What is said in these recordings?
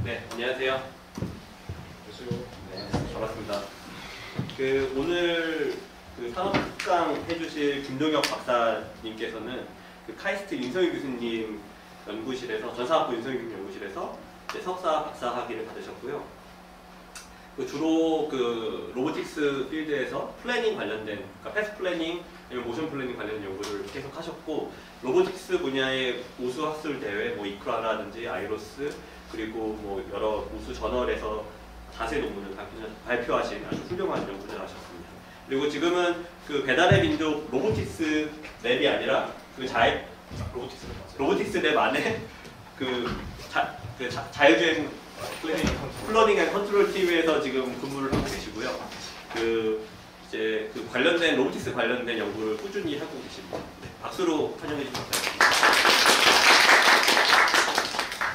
네, 안녕하세요. 네, 반갑습니다. 오늘 산업특강 해주실 김동혁 박사님께서는 카이스트 윤성희 교수님 연구실에서 전사학부 윤성희 교수님 연구실에서 석사 박사 학위를 받으셨고요. 주로 로보틱스 필드에서 플래닝 관련된, 패스 플래닝, 모션 플래닝 관련 연구를 계속 하셨고, 로보틱스 분야의 우수 학술 대회, 이크라라든지 아이로스, 그리고 여러 우수 저널에서 자세 논문을 발표하신 아주 훌륭한 연구를 하셨습니다. 그리고 지금은 배달의 민족 로보틱스 랩이 아니라 로보틱스 랩 안에 자율주행 플러닝 앤 컨트롤 팀에서 지금 근무를 하고 계시고요. 관련된 로보틱스 관련된 연구를 꾸준히 하고 계십니다. 네, 박수로 환영해 주시면 감사합니다.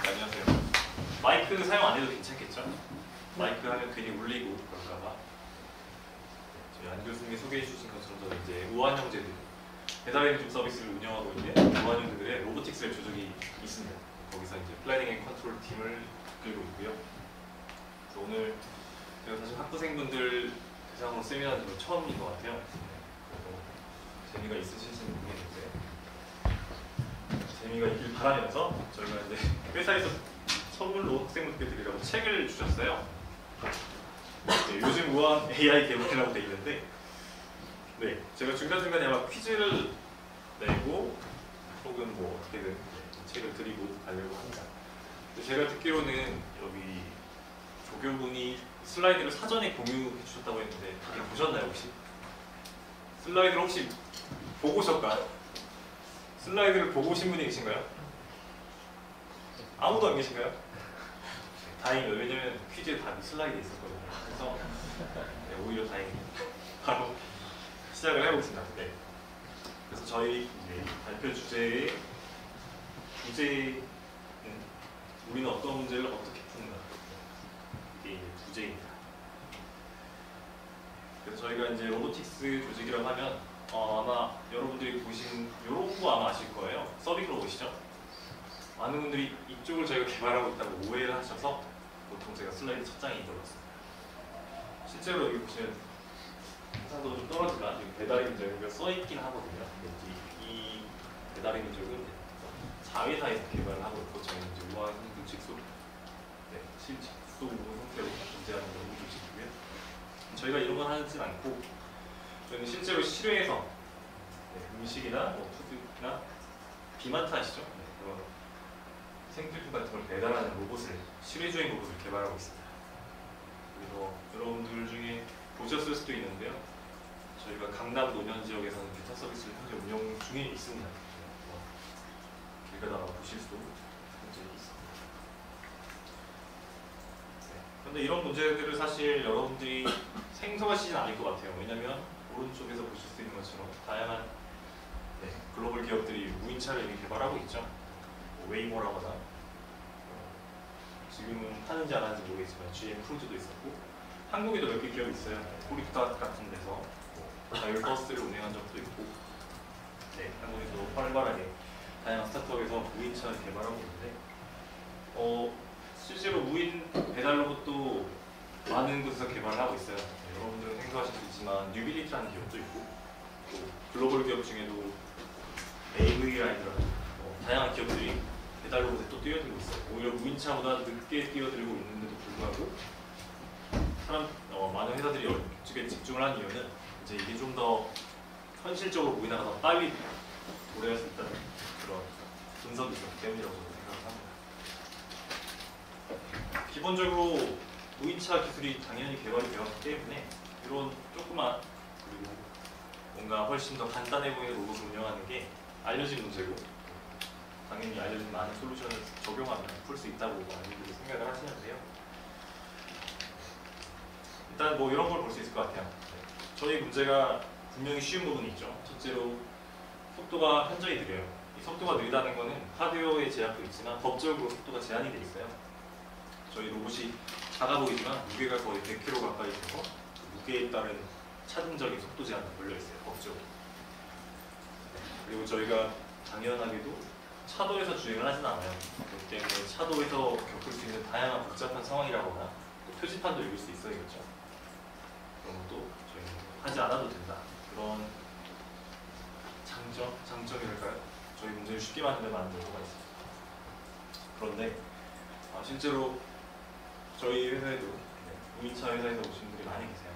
안녕하세요. 마이크 사용 안 해도 괜찮겠죠? 마이크 하면 괜히 울리고 그럴까봐. 저희 안 교수님이 소개해 주신 것처럼 저는 이제 우한 형제들, 배달의 민족 서비스를 운영하고 있는 우한 형제들의 로보틱스 랩 조직이 있습니다. 거기서 이제 플래닝 앤 컨트롤 팀을 이끌고 있고요. 그래서 오늘 제가 사실 학부생분들 대상으로 세미나는 처음인 것 같아요. 재미가 있으실지는 모르겠는데 재미가 있길 바라면서 저희가 이제 회사에서 선물로 학생분들께 드리려고 책을 주셨어요. 네, 요즘 우한 AI 개발이라고 되어 있는데, 네, 제가 중간중간에 아마 퀴즈를 내고 혹은 어떻게든 책을 드리고 가려고 합니다. 제가 듣기로는 여기 조교분이 슬라이드를 사전에 공유해 주셨다고 했는데 다들 보셨나요 혹시? 슬라이드를 혹시 보고 오셨나요? 슬라이드를 보고 오신 분이 계신가요? 아무도 안 계신가요? 다행이에요. 왜냐면 퀴즈에 다 슬라이드에 있었거든요. 그래서 네, 오히려 다행이에요. 바로 시작을 해보겠습니다. 네. 그래서 저희 발표 주제는 우리는 어떤 문제를 어떻게 푸는가, 이게 주제입니다. 그래서 저희가 이제 로보틱스 조직이라고 하면 아마 여러분들이 보신 이런 거 아마 아실 거예요. 서빅 로봇이죠. 많은 분들이 이쪽을 저희가 개발하고 있다고 오해를 하셔서 보통 제가 슬라이드 첫 장에 들어갔습니다. 실제로 여기 보시면 상상도 좀 떨어지만 여기 배달의 민족이 써있긴 하거든요. 이 배달의 민족은 자회사에서 개발을 하고 있고, 저희는 이제 우한 직소, 실직소 형태로 존재하는 연구 조직이고요. 저희가 이런 건 하진 않고, 저희는 실제로 실외에서 음식이나 푸드나 비마트 아시죠? 그런 생필품 같은 걸 배달하는 로봇을, 실외주행 로봇을 개발하고 있습니다. 그래서 여러분들 중에 보셨을 수도 있는데요. 저희가 강남 노년 지역에서는 기타 서비스를 현재 운영 중에 있습니다. 길 가다가 보실 수도 있습니다. 그런데 이런 문제들을 사실 여러분들이 생소하시진 않을 것 같아요. 왜냐하면 오른쪽에서 보실 수 있는 것처럼 다양한 글로벌 기업들이 무인차를 이미 개발하고 있죠. 웨이모라거나 지금은 하는지 안 하는지 모르겠지만 GM 크루즈도 있었고, 한국에도 몇 개 기업이 있어요. 호리타 같은 데서 자율버스를 운행한 적도 있고, 한국에도 활발하게 다양한 스타트업에서 무인차를 개발하고 있는데, 실제로 무인 배달 로봇도 많은 곳에서 개발을 하고 있어요. 여러분들은 생소하실 수 있지만 뉴빌리티라는 기업도 있고, 또 글로벌 기업 중에도 AV라인이라는 다양한 기업들이 배달 로봇에 또 뛰어들고 있어요. 오히려 무인차보다 늦게 뛰어들고 있는데도 불구하고 많은 회사들이 이쪽에 집중을 한 이유는 이제 이게 좀 더 현실적으로 무인화가 더 빨리 도래할 수 있다는 그런 분석이 있었기 때문이라고 저는 생각을 합니다. 기본적으로 무인차 기술이 당연히 개발이 되었기 때문에 이런 조그만, 그리고 뭔가 훨씬 더 간단해 보이는 로봇을 운영하는 게 알려진 문제고, 당연히 알려진 많은 솔루션을 적용하면 풀 수 있다고 많이들 생각을 하시는데요. 일단 이런 걸 볼 수 있을 것 같아요. 저희 문제가 분명히 쉬운 부분이 있죠. 첫째로 속도가 현저히 느려요. 이 속도가 느리다는 것은 하드웨어의 제약도 있지만 법적으로 속도가 제한이 돼 있어요. 저희 로봇이 작아 보이지만 무게가 거의 100kg 가까이 돼서 무게에 따른 차등적인 속도 제한이 걸려 있어요, 법적으로. 그리고 저희가 당연하게도 차도에서 주행을 하진 않아요. 그렇기 때문에 차도에서 겪을 수 있는 다양한 복잡한 상황이라거나 또 표지판도 읽을 수 있어야겠죠. 그런 것도 저희는 하지 않아도 된다. 그런 장점이랄까요? 저희 문제를 쉽게 만드는 데 많은 요소가 있습니다. 그런데 실제로 저희 회사에도 무인차 회사에서 오신 분들이 많이 계세요.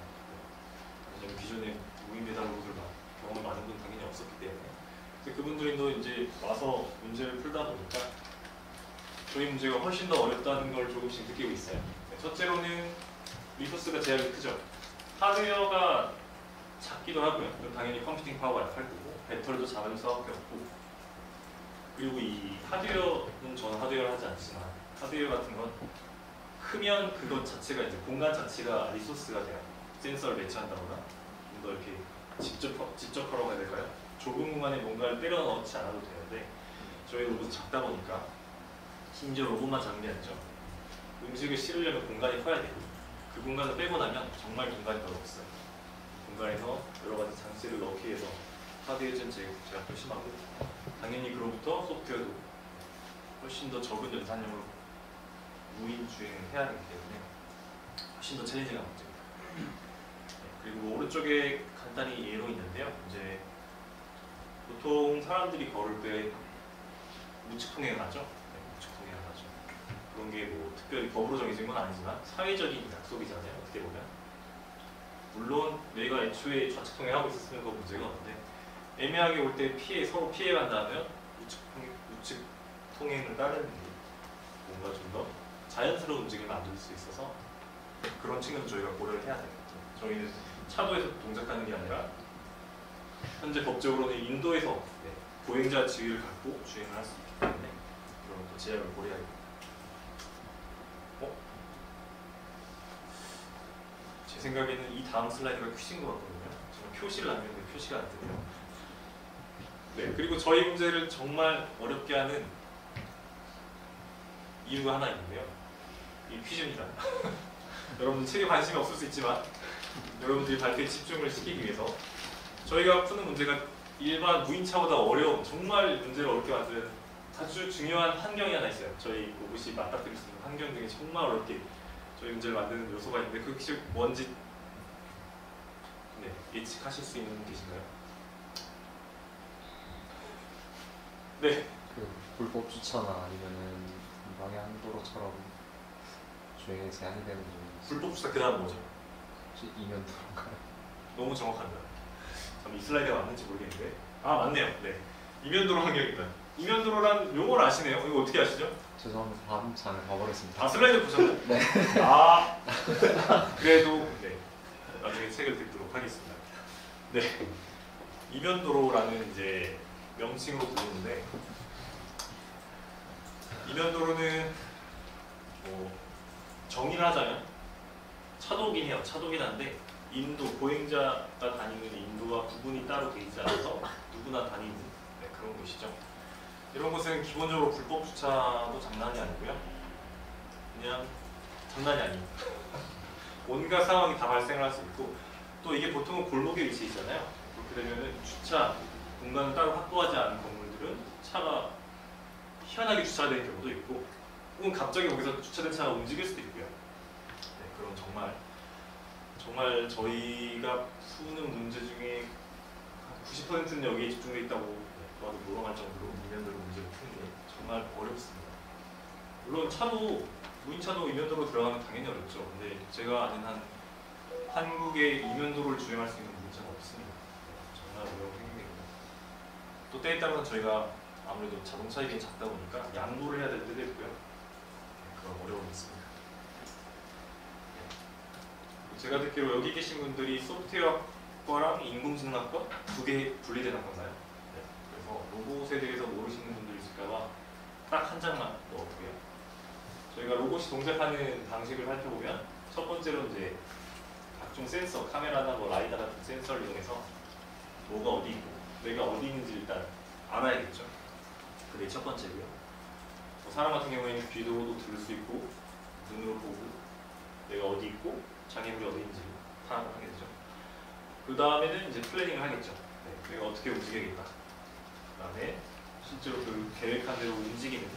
왜냐면 기존에 무인 배달 로봇을 경험이 많은 분 당연히 없었기 때문에 그분들도 이제 와서 문제를 풀다 보니까 저희 문제가 훨씬 더 어렵다는 걸 조금씩 느끼고 있어요. 첫째로는 리소스가 제약이 크죠. 하드웨어가 작기도 하고요. 그럼 당연히 컴퓨팅 파워가 약할 거고 배터리도 작을 수밖에 없고 그리고 이 하드웨어는 저는 하드웨어를 하지 않지만 하드웨어 같은 건 크면 그것 자체가 이제 공간 자체가 리소스가 돼요. 센서를 배치한다거나 좀 더 이렇게 직접 하라고 해야 될까요? 좁은 공간에 뭔가를 때려 넣지 않아도 되는데 저희 로봇은 작다 보니까 심지어 로봇만 작은 게 아니죠. 음식을 씹으려면 공간이 커야 되고 그 공간을 빼고 나면 정말 공간이 더 없어요. 공간에서 여러 가지 장치를 넣기 위해서 하드웨어는 제가 훨씬 많고 당연히 그로부터 소프트웨어도 훨씬 더 적은 연산량으로 무인 주행을 해야 하기 때문에 훨씬 더 챌린징한 문제입니다. 그리고 오른쪽에 간단히 예로 있는데요. 이제 보통 사람들이 걸을 때 우측 통행을 하죠. 네, 우측 통행을 하죠. 그런 게 뭐 특별히 법으로 정해진 건 아니지만 사회적인 약속이잖아요. 어떻게 보면 물론 내가 애초에 좌측 통행하고 있었으면 그 문제가 없는데 애매하게 올 때 서로 피해간다면 우측 통행을 따르는 게 뭔가 좀 더 자연스러운 움직임을 만들 수 있어서 그런 측면도 저희가 고려를 해야 됩니다. 저희는 차도에서 동작하는 게 아니라 현재 법적으로는 인도에서 보행자 지위를 갖고 주행을 할 수 있기 때문에 그런 또 제약을 고려해야 됩니다. 제 생각에는 이 다음 슬라이드가 퀴즈인 것 같거든요. 저는 표시를 남겼는데 표시가 안 뜨네요. 네, 그리고 저희 문제를 정말 어렵게 하는 이유가 하나 있는데요. 이 퀴즈입니다. 여러분들 책에 관심이 없을 수 있지만 여러분들이 발표에 집중을 시키기 위해서 저희가 푸는 문제가 일반 무인차보다 어려운 정말 문제를 어렵게 만드는 아주 중요한 환경이 하나 있어요. 저희 로봇이 맞닥뜨릴 수 있는 환경 중에 정말 어렵게 저희 문제를 만드는 요소가 있는데 그 혹시 뭔지 예측하실 수 있는 분 계신가요? 네. 그 불법 주차나 아니면은 방향도로처럼 주행에 제한이 되는 부분이 불법 주차 그 다음 뭐죠? 혹시 이면도로인가요? 너무 정확합니다. 이 슬라이드가 맞는지 모르겠는데 맞네요. 네. 이면도로 환경입니다. 이면도로란 용어를 아시네요. 이거 어떻게 아시죠? 죄송합니다. 다음 장을 봐버렸습니다. 슬라이드 보셨나요? 네. 그래도 나중에 책을 듣도록 하겠습니다. 네. 이면도로라는 이제 명칭으로 부르는데 이면도로는 정의를 하자면 차도긴 해요. 차도긴 한데 보행자가 다니는 인도와 구분이 따로 되어 있지 않아서 누구나 다니는 그런 곳이죠. 이런 곳은 기본적으로 불법 주차도 장난이 아니고요. 그냥 장난이 아니에요. 온갖 상황이 다 발생을 할 수 있고 또 이게 보통은 골목에 위치해 있잖아요. 그렇게 되면은 주차 공간을 따로 확보하지 않은 건물들은 차가 희한하게 주차되는 경우도 있고 혹은 갑자기 거기서 주차된 차가 움직일 수도 있고요. 그럼 정말 저희가 푸는 문제 중에 90%는 여기에 집중되어 있다고 저도 물어갈 정도로 이면도로 문제를 푸는 게 정말 어렵습니다. 물론 무인차도 이면도로 들어가면 당연히 어렵죠. 근데 제가 아는 한국에 이면도로를 주행할 수 있는 무인차는 없습니다. 정말 어려운 행동입니다. 또 때에 따라서 저희가 아무래도 자동차이긴 작다 보니까 양보를 해야 될 때도 있고요. 그런 어려움이 있습니다. 제가 듣기로 여기 계신 분들이 소프트웨어과랑 인공지능학과 두 개 분리되는 건가요? 네. 그래서 로봇에 대해서 모르시는 분들이 있을까봐 딱 한 장만 넣었고요. 저희가 로봇이 동작하는 방식을 살펴보면 첫 번째로 이제 각종 센서, 카메라나 라이다 같은 센서를 이용해서 뭐가 어디 있고 내가 어디 있는지 일단 알아야겠죠. 그게 첫 번째고요. 사람 같은 경우에는 귀로도 들을 수 있고 눈으로 보고 내가 어디 있고 장애물이 어디 있는지 파악을 하게 되죠. 그 다음에는 이제 플래닝을 하겠죠. 내가 어떻게 움직여야겠다. 그 다음에 실제로 그 계획한 대로 움직이는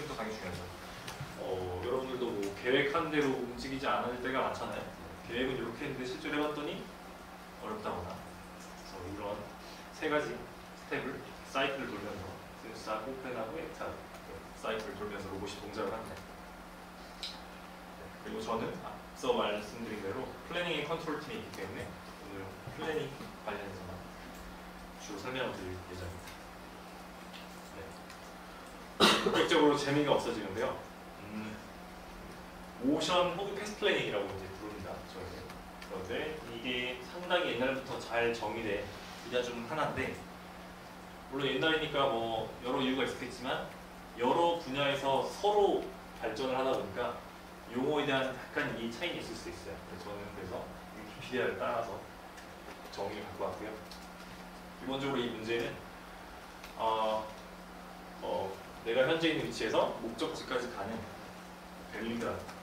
것도 당연히 중요하죠. 여러분들도 뭐 계획한 대로 움직이지 않을 때가 많잖아요. 계획은 이렇게 했는데 실제로 해봤더니 어렵다거나. 그래서 이런 세 가지 스텝을 사이클을 돌면서 스탑, 오픈하고 엑스하고 사이클을 돌면서 로봇이 동작을 합니다. 그리고 저는 앞서 말씀드린 대로 플래닝의 컨트롤 팀이 있기 때문에 오늘 플래닝 관련해서만 주로 설명을 드릴 예정입니다. 네. 본격적으로 재미가 없어지는데요. 모션 혹은 패스 플래닝이라고 이제 부릅니다. 저희는. 그런데 이게 상당히 옛날부터 잘 정의된 분야 중 하나인데, 물론 옛날이니까 뭐 여러 이유가 있었겠지만 여러 분야에서 서로 발전을 하다 보니까 용어에 대한 약간 이 차이가 있을 수 있어요. 그래서 위키피디아를 따라서 정의를 갖고 왔고요. 기본적으로 이 문제는 내가 현재 있는 위치에서 목적지까지 가는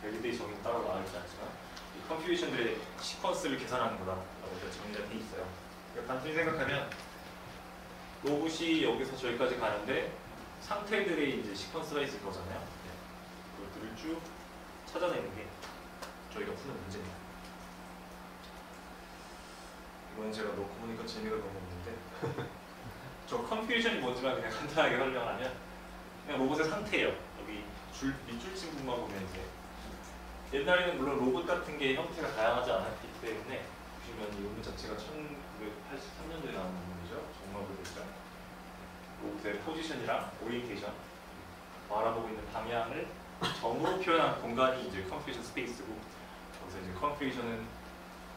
밸리데이션이 따로 나와 있지 않지만 이 컴퓨테이션들의 시퀀스를 계산하는 거다라고 정의가 돼 있어요. 그러니까 단순히 생각하면 로봇이 여기서 저기까지 가는데 상태들의 이제 시퀀스가 있을 거잖아요. 그것들을 쭉 찾아내는 게 저희가 푸는 문제입니다. 이건 제가 놓고 보니까 재미가 너무 없는데 저 컴퓨테이션이 뭔지만 그냥 간단하게 설명하면 그냥 로봇의 상태예요. 여기 밑줄 친 부분만 보면 이제 옛날에는 물론 로봇 같은 게 형태가 다양하지 않았기 때문에 보시면 이 논문 자체가 1983년도에 나온 논문이죠. 정말로 됐죠. 로봇의 포지션이랑 오리엔테이션, 바라보고 있는 방향을 점으로 표현한 공간이 이제 컴퓨테이션 스페이스고, 여기서 이제 컴퓨테이션은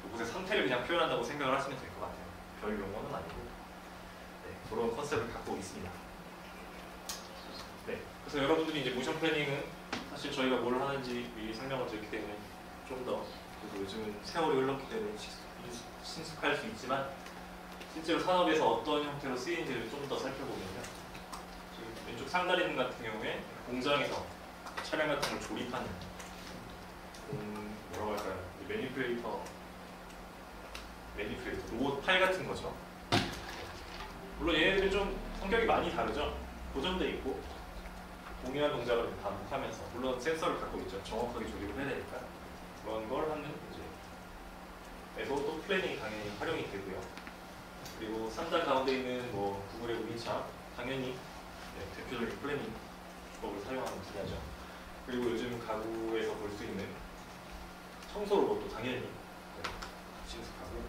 로봇의 상태를 그냥 표현한다고 생각을 하시면 될 것 같아요. 별 용어는 아니고 그런 컨셉을 갖고 있습니다. 네, 그래서 여러분들이 이제 모션 플래닝은 사실 저희가 뭘 하는지 미리 설명을 드렸기 때문에 좀 더, 그리고 요즘은 세월이 흘렀기 때문에 친숙할 수 있지만 실제로 산업에서 어떤 형태로 쓰이는지를 좀 더 살펴보면요. 지금 왼쪽 상단에 같은 경우에 공장에서 차량 같은 걸 조립하는 뭐라고 할까요? 매니플레이터 로봇 팔 같은 거죠. 물론 얘네들이 좀 성격이 많이 다르죠. 고정돼 있고 동일한 동작을 반복하면서, 물론 센서를 갖고 있죠. 정확하게 조립을 해야 되니까 그런 걸 하는 에서 또 플래닝이 당연히 활용이 되고요. 그리고 상단 가운데 있는 뭐 구글의 우미차 당연히 대표적인 플래닝 기법을 사용하는 분야죠. 그리고 요즘 가구에서 볼 수 있는 청소 로봇도 당연히 친숙하고,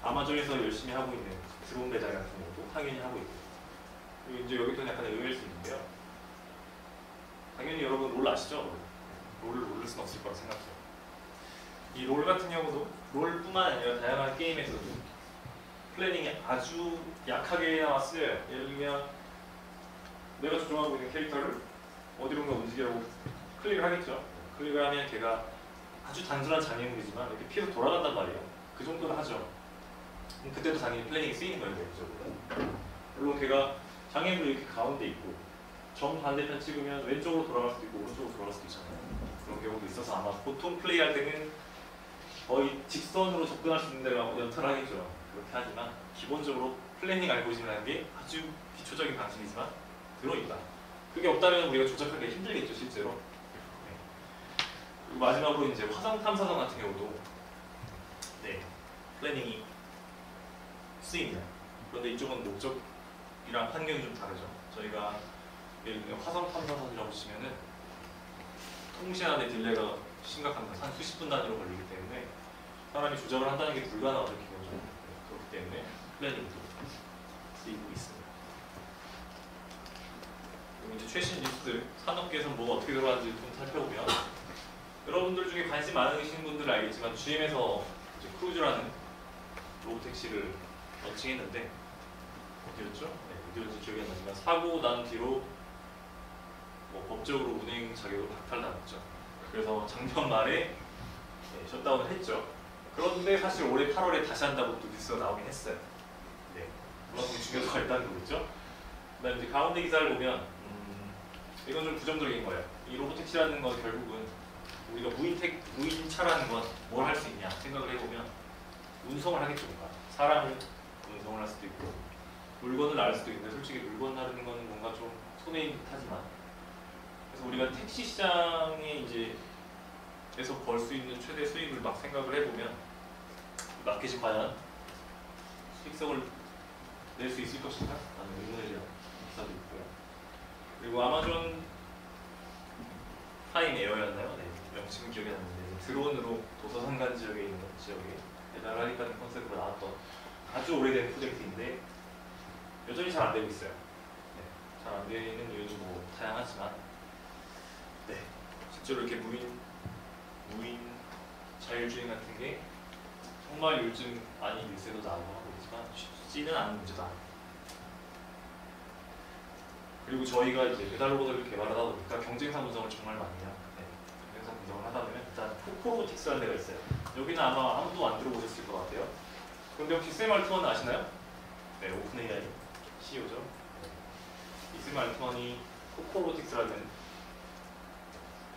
아마존에서 열심히 하고 있는 드론 배달 같은 것도 당연히 하고 있고, 그리고 이제 여기서 약간 의외일 수 있는데요. 당연히 여러분 롤 아시죠? 롤을 모를 수는 없을 거라 생각해요. 이 롤 같은 경우도 롤뿐만 아니라 다양한 게임에서도 플래닝이 아주 약하게나마 쓰여요. 예를 들면 내가 조종하고 있는 캐릭터를 어디론가 움직이라고 클릭을 하겠죠. 클릭을 하면 걔가 아주 단순한 장애물이지만 이렇게 피해서 돌아간단 말이에요. 그 정도는 하죠. 그때도 당연히 플래닝이 쓰이는 거예요. 그죠? 물론 걔가 장애물이 이렇게 가운데 있고 정반대편 찍으면 왼쪽으로 돌아갈 수도 있고 오른쪽으로 돌아갈 수도 있잖아요. 그런 경우도 있어서 아마 보통 플레이할 때는 거의 직선으로 접근할 수 있는 데가 연탈하겠죠. 그렇게 하지만 기본적으로 플래닝 알고리즘이라는 게 아주 기초적인 방식이지만 들어있다. 그게 없다면 우리가 조작하기 힘들겠죠, 실제로. 네. 그리고 마지막으로 이제 화성 탐사선 같은 경우도 플래닝이 쓰입니다. 그런데 이쪽은 목적이랑 환경이 좀 다르죠. 저희가 예를 들면 화성 탐사선이라고 치면은 통신하는 딜레이가 심각합니다. 한 수십 분 단위로 걸리기 때문에 사람이 조작을 한다는 게 불가능하죠, 기본적으로. 그렇기 때문에 플래닝도 쓰이고 있습니다. 그리고 이제 최신 뉴스들, 산업계에서 뭐가 어떻게 돌아가는지 좀 살펴보면 여러분들 중에 관심 많으신 분들은 알겠지만 GM에서 이제 크루즈라는 로보택시를 런칭했는데 어디였죠? 어디였지 기억이 안 나지만 사고 난 뒤로 뭐 법적으로 운행 자격을 박탈당했죠. 그래서 작년 말에 셧다운을 했죠. 그런데 사실 올해 8월에 다시 한다고 또 뉴스가 나오긴 했어요. 그만큼 중요도가 있다는 거겠죠. 그다음 이제 가운데 기사를 보면 이건 좀 부정적인 거예요. 이 로보택시라는 건 결국은 우리가 무인차라는 건 뭘 할 수 있냐 생각을 해보면 운송을 하겠죠. 뭔가 사람을 운송을 할 수도 있고 물건을 날 수도 있는데 솔직히 물건 나르는 거는 뭔가 좀 손해인 듯하지만 그래서 우리가 택시 시장에 이제 에서 벌 수 있는 최대 수익을 막 생각을 해보면 마켓이 과연 수익성을 낼 수 있을 것인가? 라는 의문에 대한 기사도 있고요. 그리고 아마존 프라임 에어였나요? 네, 명칭은 기억이 안 나는데 드론으로 도서상관 지역에 있는 지역에 배달하겠다는 컨셉으로 나왔던 아주 오래된 프로젝트인데 여전히 잘 안 되고 있어요. 네, 잘 안 되는 이유도 뭐 다양하지만 네, 실제로 이렇게 무인 자율주행 같은 게 정말 요즘 많이 뉴스에도 나오고 하고 있지만 쉽지는 않은 문제다. 그리고 저희가 이제 배달 로봇을 개발하다 보니까 경쟁사 분석을 정말 많이 해요. 네, 경쟁사 분석을 하다 보면 일단 코코로틱스라는 데가 있어요. 여기는 아마 아무도 안 들어보셨을 것 같아요. 그런데 혹시 샘 알트먼 아시나요? 네, 오픈 AI CEO죠. 네. 이 샘 알트먼이 코코로틱스라는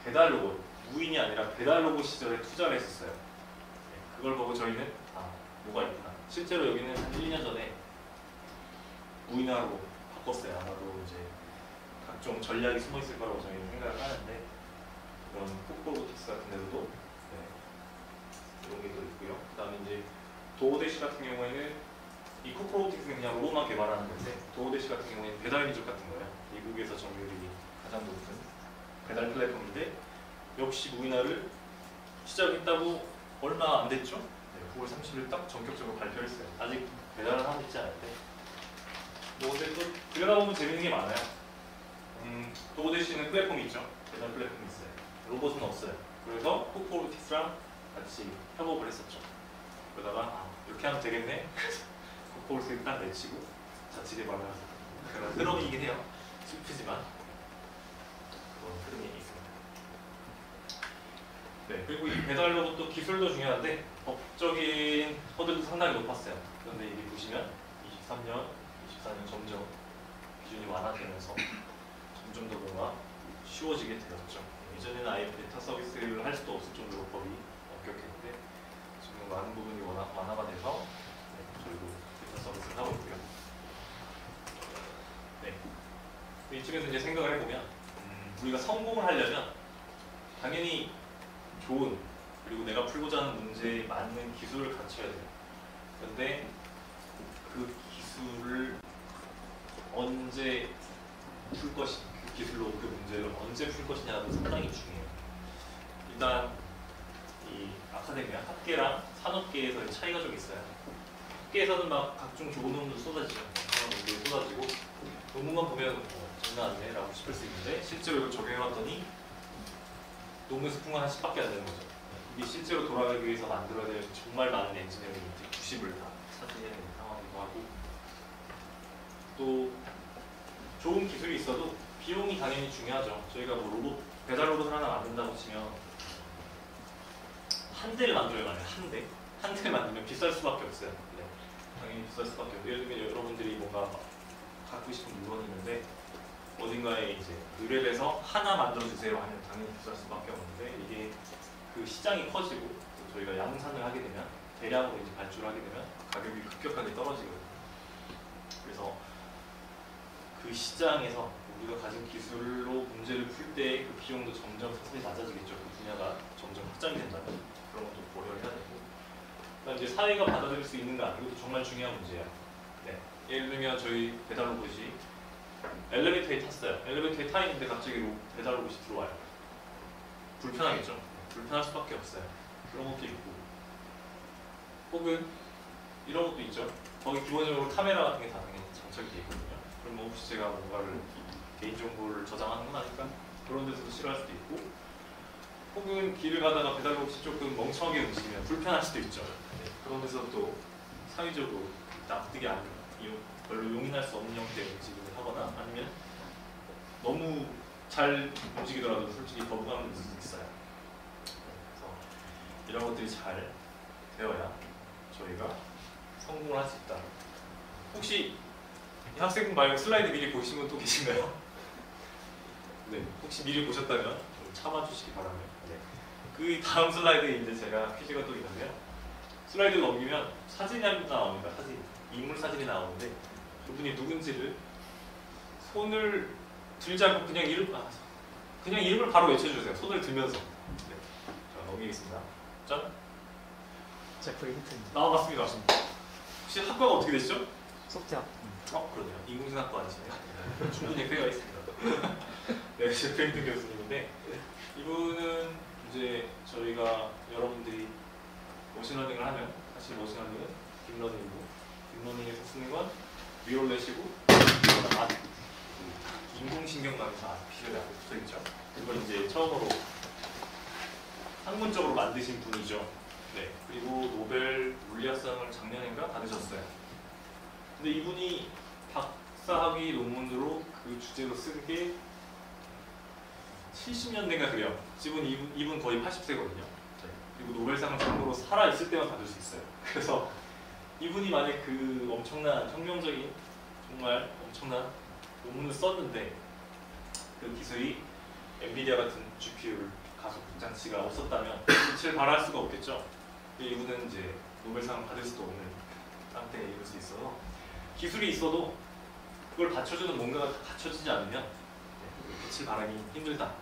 배달 로봇, 무인이 아니라 배달 로봇 시절에 투자를 했었어요. 네, 그걸 보고 저희는 아, 뭐가 있구나. 실제로 여기는 한 1, 2년 전에 무인화로 바꿨어요. 아마도 이제 각종 전략이 숨어 있을 거라고 저희는 생각을 하는데 그런 코코로틱스 같은 데도 네, 이런 게 또 있고요. 그다음에 이제 도어대시 같은 경우에는 이 코코로틱스는 그냥 로봇만 개발하는 건데 도어대시 같은 경우에는 배달 민족 같은 거예요. 미국에서 점유율이 가장 높은 배달 플랫폼인데 역시 무인화를 시작했다고 얼마 안 됐죠? 네, 9월 30일 딱 전격적으로 발표를 했어요. 아직 배달은 하고 있지 않을 때. 뭐 근데 또 들여다 보면 재밌는 게 많아요. 도어대시는 플랫폼이 있죠. 배달 플랫폼이 있어요. 로봇은 없어요. 그래서 코코로틱스랑 같이 협업을 했었죠. 그러다가 아, 이렇게 하면 되겠네. 그래서 코코로틱스 딱 내치고 자체 개발을 하서 그런 흐름이긴 해요. 슬프지만 그런 흐름이 있습니다. 네, 그리고 이 배달 로봇도 기술도 중요한데 법적인 허들도 상당히 높았어요. 그런데 여기 보시면 23년, 24년 점점 기준이 완화되면서 점점 더 뭔가 쉬워지게 되었죠. 예전에는 아예 베타 서비스를 할 수도 없을 정도로 법이 엄격했는데 지금 많은 부분이 워낙 완화가 돼서 네, 저희도 베타 서비스를 하고 있고요. 네, 이쪽에서 이제 생각을 해보면 우리가 성공을 하려면 당연히 좋은 그리고 내가 풀고자 하는 문제에 맞는 기술을 갖춰야 돼요. 그런데 그 기술을 언제 풀 것이 그 기술로 그 문제를 언제 풀 것이냐도 상당히 중요해요. 일단 이 아카데미아 학계랑 산업계에서의 차이가 좀 있어요. 학계에서는 막 각종 좋은 논문도 쏟아지죠. 논문도 쏟아지고 논문만 보면 장난 아니네 라고 싶을 수 있는데 실제로 이걸 적용해봤더니 논문 스푼만 한 10밖에 안 되는 거죠. 이게 실제로 돌아가기 위해서 만들어야 될 정말 많은 엔지니어링 90을 다 차지해야 되는 상황이기도 하고 또 좋은 기술이 있어도 비용이 당연히 중요하죠. 저희가 뭐 로봇, 배달 로봇을 하나 만든다고 치면 한 대를 만들어야 해요. 한 대를 만들면 비쌀 수밖에 없어요. 네. 당연히 비쌀 수밖에 없어요. 예를 들면 여러분들이 뭔가 갖고 싶은 물건이 있는데 어딘가에 이제 의뢰해서 하나 만들어주세요 하면 당연히 비쌀 수밖에 없는데 이게 그 시장이 커지고 또 저희가 양산을 하게 되면 대량으로 이제 발주를 하게 되면 가격이 급격하게 떨어지거든요. 그래서 그 시장에서 우리가 가진 기술로 문제를 풀 때 그 비용도 점점 서서히 낮아지겠죠. 그 분야가 점점 확장이 된다면 그런 것도 고려를 해야 되고 그다음 이제 사회가 받아들일 수 있는가 이것도 정말 중요한 문제예요. 네. 예를 들면 저희 배달 로봇이 엘리베이터에 탔어요. 엘리베이터에 타 있는데 갑자기 배달 로봇이 들어와요. 불편하겠죠. 불편할 수밖에 없어요. 그런 것도 있고 혹은 이런 것도 있죠. 거기 기본적으로 카메라 같은 게 다 장착이 되어 있거든요. 그럼 뭐 혹시 제가 뭔가를 개인정보를 저장하는 건 아닐까? 그런 데서도 싫어할 수도 있고 혹은 길을 가다가 배달 로봇이 조금 멍청하게 움직이면 불편할 수도 있죠. 네. 그런 데서 또 사회적으로 납득이 안 별로 용인할 수 없는 형태의 움직임을 하거나 아니면 너무 잘 움직이더라도 솔직히 거부감을 느낄 수 있어요. 그래서 이런 것들이 잘 되어야 저희가 성공을 할 수 있다. 혹시 이 학생분 말고 슬라이드 미리 보신 분 또 계신가요? 네, 혹시 미리 보셨다면 좀 참아주시기 바랍니다. 네. 그 다음 슬라이드에 이제 제가 퀴즈가 또 있는데요. 슬라이드 넘기면 사진이 나옵니다. 사진, 인물 사진이 나오는데 그분이 누군지를 손을 들지 않고 그냥 이름을 바로 외쳐주세요. 손을 들면서. 네. 자, 넘기겠습니다. 짠. 제프 힌트입니다. 나와봤습니다. 혹시 학과가 어떻게 되시죠? 소프트웨어. 그러네요. 인공지능학과 아니시네요. 충분히 폐가 있습니다. 네, 제프 힌트 교수님인데 이분은 이제 저희가 여러분들이 머신러닝을 하면 사실 머신러닝은 딥러닝이고 딥러닝에서 쓰는 건 뉴럴넷이고 인공신경망에서 아티피셜이라고 붙어있죠. 그걸 이제 처음으로 학문적으로 만드신 분이죠. 네. 그리고 노벨 물리학상을 작년인가 받으셨어요. 근데 이분이 박사학위 논문으로 그 주제로 쓴 게 70년대인가 그래요. 이분 거의 80세거든요. 네. 그리고 노벨상을 참고로 살아있을 때만 받을 수 있어요. 그래서 이분이 만약 그 엄청난 혁명적인 정말 엄청난 논문을 썼는데 그 기술이 엔비디아 같은 GPU를 가속 장치가 없었다면 빛을 발할 수가 없겠죠. 이분은 이제 노벨상을 받을 수도 없는 상태에 이를 수 있어서 기술이 있어도 그걸 받쳐주는 뭔가가 갖춰지지 않으면 빛을 발하기 힘들다.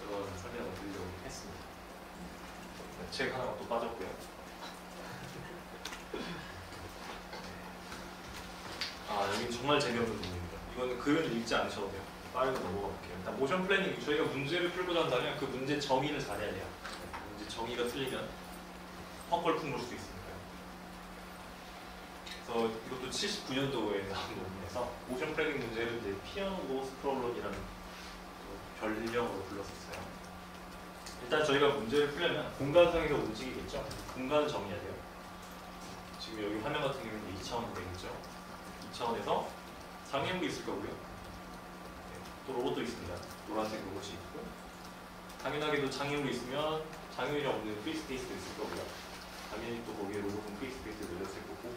그런 설명을 드리려고 했습니다. 책 하나가 또 빠졌고요. 여기는 정말 재미없는 부분입니다. 이거는 글은 읽지 않으셔도 돼요. 빠르게 넘어가 볼게요. 일단 모션 플래닝, 저희가 문제를 풀고자 한다면 그 문제 정의를 잘해야 돼요. 문제 정의가 틀리면 헛걸풍 물 수도 있으니까요. 그래서 이것도 79년도에 나온 논문에서 모션 플래닝 문제를 이제 피어노스 프로블럼이라는 별명으로 불렀었어요. 일단 저희가 문제를 풀려면 공간상에서 움직이겠죠. 공간을 정의해야 돼요. 지금 여기 화면 같은 경우는 2차원으로 되겠죠. 2차원에서 장애물이 있을 거고요. 네, 또 로봇도 있습니다. 노란색 로봇이 있고 당연하게도 장애물이 있으면 장애물이 없는 프리 스페이스도 있을 거고요. 당연히 또 거기에 로봇은 프리 스페이스를 늘렸을 거고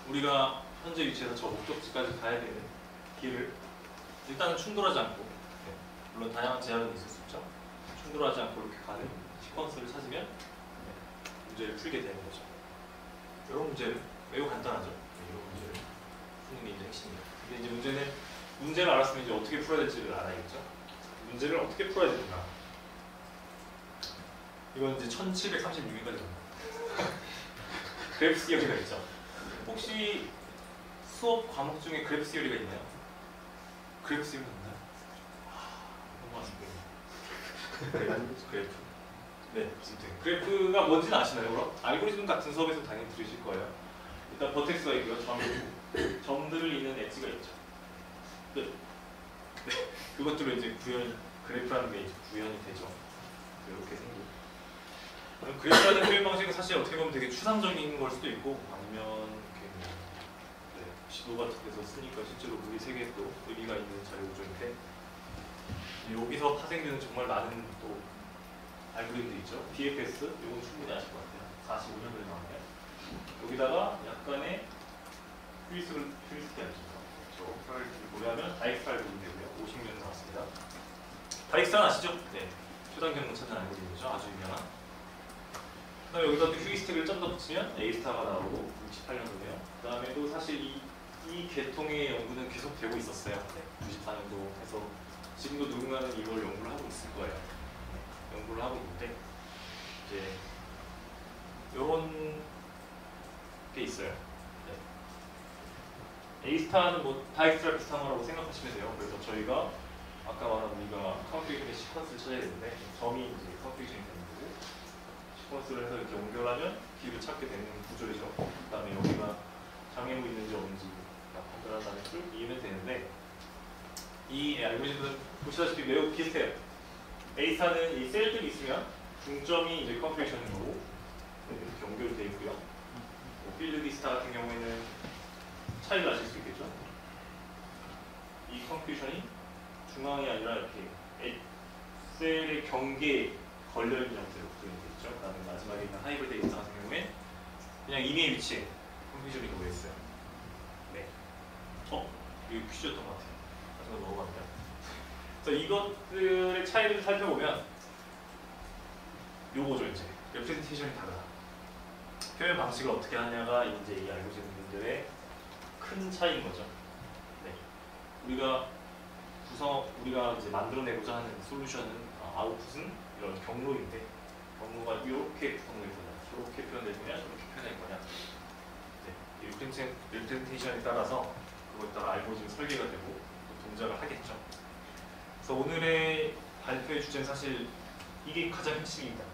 우리가 현재 위치에서 저 목적지까지 가야 되는 길을 일단은 충돌하지 않고 네, 물론 다양한 제한은 있을 수 있죠. 충돌하지 않고 이렇게 가는 시퀀스를 찾으면 네, 문제를 풀게 되는 거죠. 이런 문제는 매우 간단하죠. 이런 문제를 푸는 게 이제 핵심입니다. 근데 이제 문제는 문제를 알았으면 이제 어떻게 풀어야 될지를 알아야겠죠. 문제를 어떻게 풀어야 되는가. 이건 이제 1736년까지 갑니다. 그래프 시어리가 있죠. 혹시 수업 과목 중에 그래프 시어리가 있나요? 그래프 시어리 있나요? 너무 아쉽네요. 그래프. 네, 아무튼 그래프가 뭔지는 아시나요? 그럼? 알고리즘 같은 수업에서 당연히 들으실 거예요. 일단 버텍스가 있고요. 점들을 잇는 엣지가 있죠. 끝. 네, 그것들로 이제 그래프라는 게 이제 구현이 되죠. 이렇게 생기고. 그래프라는 표현 방식은 사실 어떻게 보면 되게 추상적인 걸 수도 있고 아니면 이렇게 네, 지도 같은 데서 쓰니까 실제로 우리 세계에도 의미가 있는 자료 구조인데 여기서 파생되는 정말 많은 또 알고리즘도 있죠. DFS, 이건 충분히 아실 것 같아요. 45년 전에 나왔네요. 여기다가 약간의 휴리스틱이 아니죠. 그렇죠. 표를 고려하면 다익스타 알고리즘이 되고요. 50년 나왔습니다. 다익스타는 아시죠? 네. 초단 경로 찾는 알고리즘이죠. 아주 유명한. 그다음에 여기다 또 휴리스틱을 좀 더 붙이면 A스타가 나오고 68년도네요. 그다음에도 사실 이 계통의 연구는 계속 되고 있었어요. 네. 94년도 해서 지금도 누군가는 이걸 연구를 하고 있을 거예요. 네. 연구를 하고 있는데 이제 이런 게 있어요. 네. A스타는 뭐 다익스타랑 비슷한 거라고 생각하시면 돼요. 그래서 저희가 아까 말한 우리가 컨피규레이션의 시퀀스를 찾아야 되는데 점이 이제 컨피규레이션이 되는 거고 시퀀스를 해서 이렇게 연결하면 길을 찾게 되는 구조이죠. 그다음에 여기가 장애물이 있는지 없는지 판단한 다음에 이으면 되는데 이 알고리즘은 보시다시피 매우 비슷해요. A스타는 이 셀들이 있으면 중점이 이제 컨피규레이션인 거고 이렇게 연결이 되어 있고요. 필드 디스타 같은 경우에는 차이를 아실 수 있겠죠. 이 컨피규레이션이 중앙이 아니라 이렇게 셀의 경계에 걸려있는 형태로 구현이 되어 있죠. 그다음에 마지막에 있는 하이브리드 디스타 같은 경우에 그냥 임의 위치에 컨피규레이션이 놓여 있어요. 네. 이거 퀴즈였던 것 같아요. 나중에 넘어갑니다. 그래서 이것들의 차이를 살펴보면 요거죠 이제 레프레젠테이션이 다르다. 표현 방식을 어떻게 하냐가 이제 이 알고리즘들의 큰 차이인 거죠. 네. 우리가 이제 만들어내고자 하는 솔루션은 아웃풋은 이런 경로인데 경로가 이렇게 구성되어 있거나 이렇게 표현될 거냐 이렇게 표현될 거냐. 네. 이 리프레젠테이션에 따라서 그거에 따라 알고리즘 설계가 되고 또 동작을 하겠죠. 그래서 오늘의 발표의 주제는 사실 이게 가장 핵심입니다.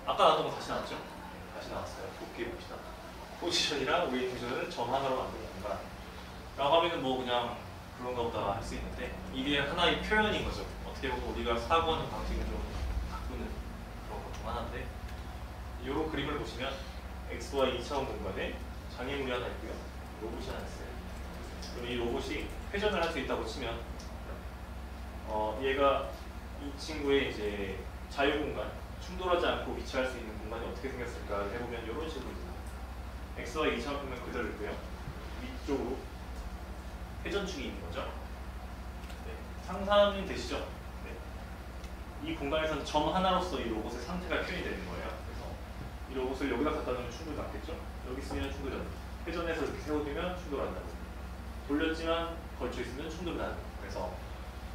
아까 나왔던 거 다시 나왔죠? 네, 다시 나왔어요. 복귀해 봅시다. 포지션이랑 오리엔테이션을 점 하나로 만드는 공간 라고 하면은 뭐 그냥 그런가 보다 할 수 있는데 이게 하나의 표현인 거죠. 어떻게 보면 우리가 사고하는 방식을 좀 바꾸는 그런 것 중 하나인데 이런 그림을 보시면 XY 2차원 공간에 장애물이 하나 있고요. 로봇이 하나 있어요. 그럼 이 로봇이 회전을 할 수 있다고 치면 얘가 이 친구의 이제 자유 공간, 충돌하지 않고 위치할 수 있는 공간이 어떻게 생겼을까 해보면 이런 식으로 XY 2차원 공간 그대로 있고요. 위쪽으로 회전축이 있는 거죠. 네. 상상이 되시죠? 네. 이 공간에서는 점 하나로서 이 로봇의 상태가 표현이 되는 거예요. 그래서 이 로봇을 여기다 갖다 놓으면 충돌이 났겠죠? 여기 있으면 충돌이 난다. 회전해서 이렇게 세워두면 충돌한다고. 돌렸지만 걸쳐 있으면 충돌이 나는 거예요. 그래서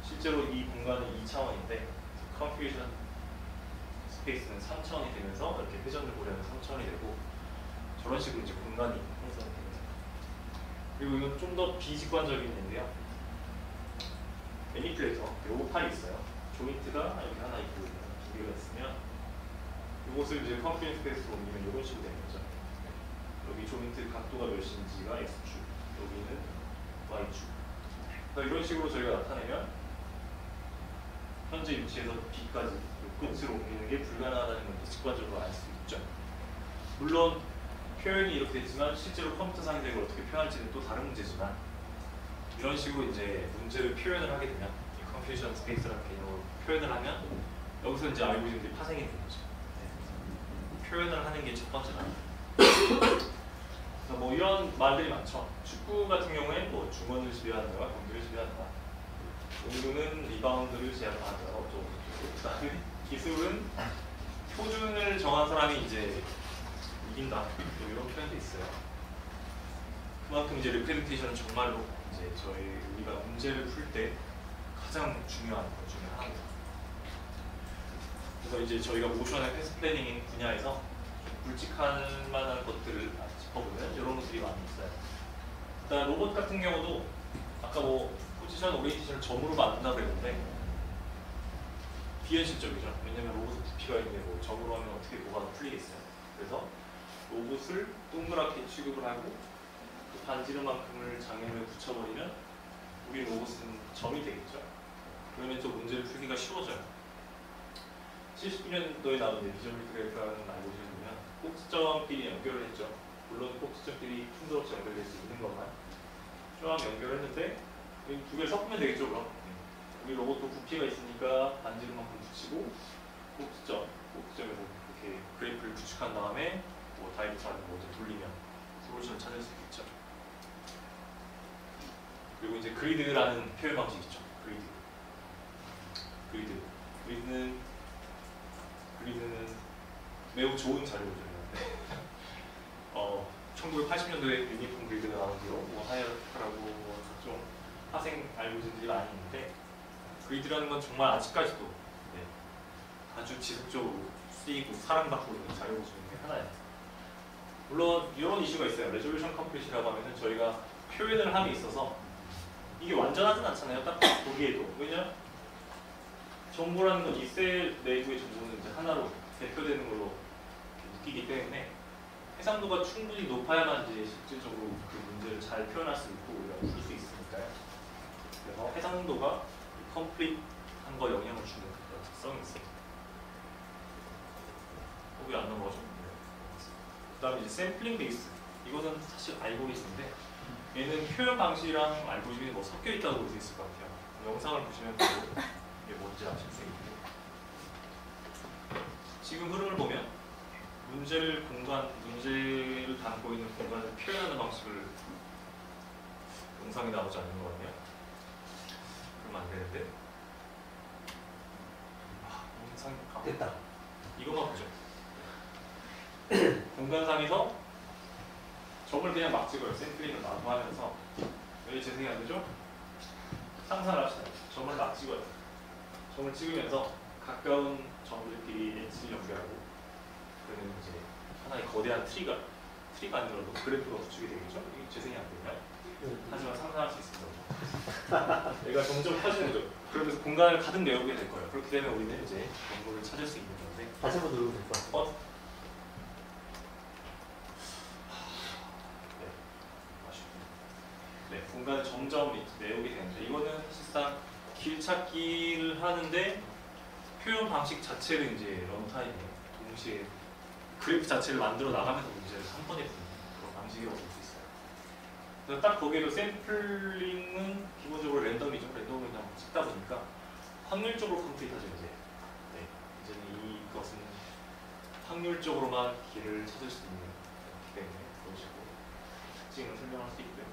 실제로 이 공간은 2차원인데 컨피규레이션 스페이스는 3차원이 되면서 이렇게 회전을 보려면 3차원이 되고 저런 식으로 이제 공간이 형성이 됩니다. 그리고 이건 좀 더 비직관적인 예인데요. 매니플레이터, 요거 파이 있어요. 조인트가 여기 하나 있고 두 개가 있으면 이것을 이제 컨피규레이션 스페이스로 옮기면 이런 식으로 되는 거죠. 여기 조인트 각도가 몇인지가 X축, 여기는 Y축. 그러니까 이런 식으로 저희가 나타내면 현재 위치에서 B까지 끝으로 옮기는 게 불가능하다는 걸 직관적으로 알 수 있죠. 물론 표현이 이렇게 됐지만 실제로 컴퓨터상에서 이걸 어떻게 표현할지는 또 다른 문제지만 이런 식으로 이제 문제를 표현을 하게 되면 이 컴퓨테이션 스페이스라는 개념으로 표현을 하면 여기서 이제 알고리즘들이 파생이 되는 거죠. 네. 표현을 하는 게 첫 번째다. 뭐 이런 말들이 많죠. 축구 같은 경우에 뭐 중원을 지배한다가 경기를 지배한다. 농구는 리바운드를 제압한다. 어쩌고 그다음에 기술은 표준을 정한 사람이 이제 이긴다. 이런 표현도 있어요. 그만큼 이제 리프레젠테이션은 정말로 이제 우리가 문제를 풀 때 가장 중요한 것 중에 하나입니다. 그래서 이제 저희가 모션의 패스 플래닝 분야에서 굵직할 만한 것들을 짚어보면 이런 것들이 많이 있어요. 일단 로봇 같은 경우도 아까 뭐 포지션 오리엔테이션을 점으로 만든다고 했는데 비현실적이죠. 왜냐면 로봇은 부피가 있는데 뭐 점으로 하면 어떻게 뭐가 풀리겠어요. 그래서 로봇을 동그랗게 취급을 하고 그 반지름만큼을 장애물에 붙여버리면 우리 로봇은 점이 되겠죠. 그러면 또 문제를 풀기가 쉬워져요. 79년도에 나온 비저블 그래프라는 알고리즘을 보면 꼭지점끼리 연결을 했죠. 물론 꼭지점끼리 틈도 없이 연결될 수 있는 것만 쫙 연결했는데 두 개를 섞으면 되겠죠. 그럼 우리 로봇도 부피가 있으니까 반지름만큼 붙이고 꼭지점에서 이렇게 그래프를 구축한 다음에 뭐 다이브차를 뭐 돌리면 솔루션을 찾을 수 있겠죠. 그리고 이제 그리드라는 표현 방식 있죠. 그리드는 매우 좋은 자료죠. 1980년도에 유니폼 그리드가 나온 뒤로 뭐 하이어라고 뭐 각종 파생 알고리즘들이 많이 있는데 그리드라는 건 정말 아직까지도 네, 아주 지속적으로 쓰이고 사랑받고 있는 자료 중에 하나예요. 물론 이런 이슈가 있어요. 레졸루션 컴퓨팅이라고 하면은 저희가 표현을 함에 있어서 이게 완전하진 않잖아요. 딱 보기에도. 왜냐? 정보라는 건 이 셀 내부의 정보는 이제 하나로 대표되는 걸로 느끼기 때문에 해상도가 충분히 높아야만 이제 실질적으로 그 문제를 잘 표현할 수 있고 우리가 풀 수 있으니까요. 그래서 해상도가 컴플릿한 거 영향을 주는 그런 특성이 있어요. 거기 안 넘어가죠? 그 다음에 이제 샘플링 베이스. 이거는 사실 알고리즘인데 얘는 표현 방식이랑 알고리즘이 뭐 섞여 있다고 볼 수 있을 것 같아요. 영상을 보시면 또 이게 뭔지 아실 수 있고 지금 흐름을 보면 문제를 담고 있는 공간을 표현하는 방식을 영상에 나오지 않는 것 같네요. 그러면 안 되는데 영상 됐다. 이것만 보죠. 공간상에서 점을 그냥 막 찍어요. 샘플링을 마구 하면서. 왜 재생이 안 되죠? 상상을 합시다. 점을 막 찍어요. 점을 찍으면서 가까운 점들끼리 엣지를 연결하고 그러면 이제 하나의 거대한 트리가 아니더라도 그래프가 구축이 되겠죠? 이게 재생이 안 되나요? 하지만 상상할 수 있습니다. 얘가 점점 커지는 거죠. 그러면서 공간을 가득 메우게 될 거예요. 그렇게 되면 우리는 이제 정보를 찾을 수 있는 건데 다시 한번 누르면 될 것 같아요. 네, 아쉽군요. 네, 공간을 점점 메우게 되는데 이거는 사실상 길 찾기를 하는데 표현 방식 자체를 이제 런타임에 동시에 그래프 자체를 만들어 나가면서 문제를 한 번에 푸는 그런 방식이라고 볼 수 있어요. 그래서 딱 보기에도 샘플링은 기본적으로 랜덤이죠. 랜덤을 그냥 찍다 보니까 확률적으로 컴플리트하죠 이제. 네, 이제는 이것은 확률적으로만 길을 찾을 수 있는 거기 때문에 그런 식으로 특징을 설명할 수 있고요.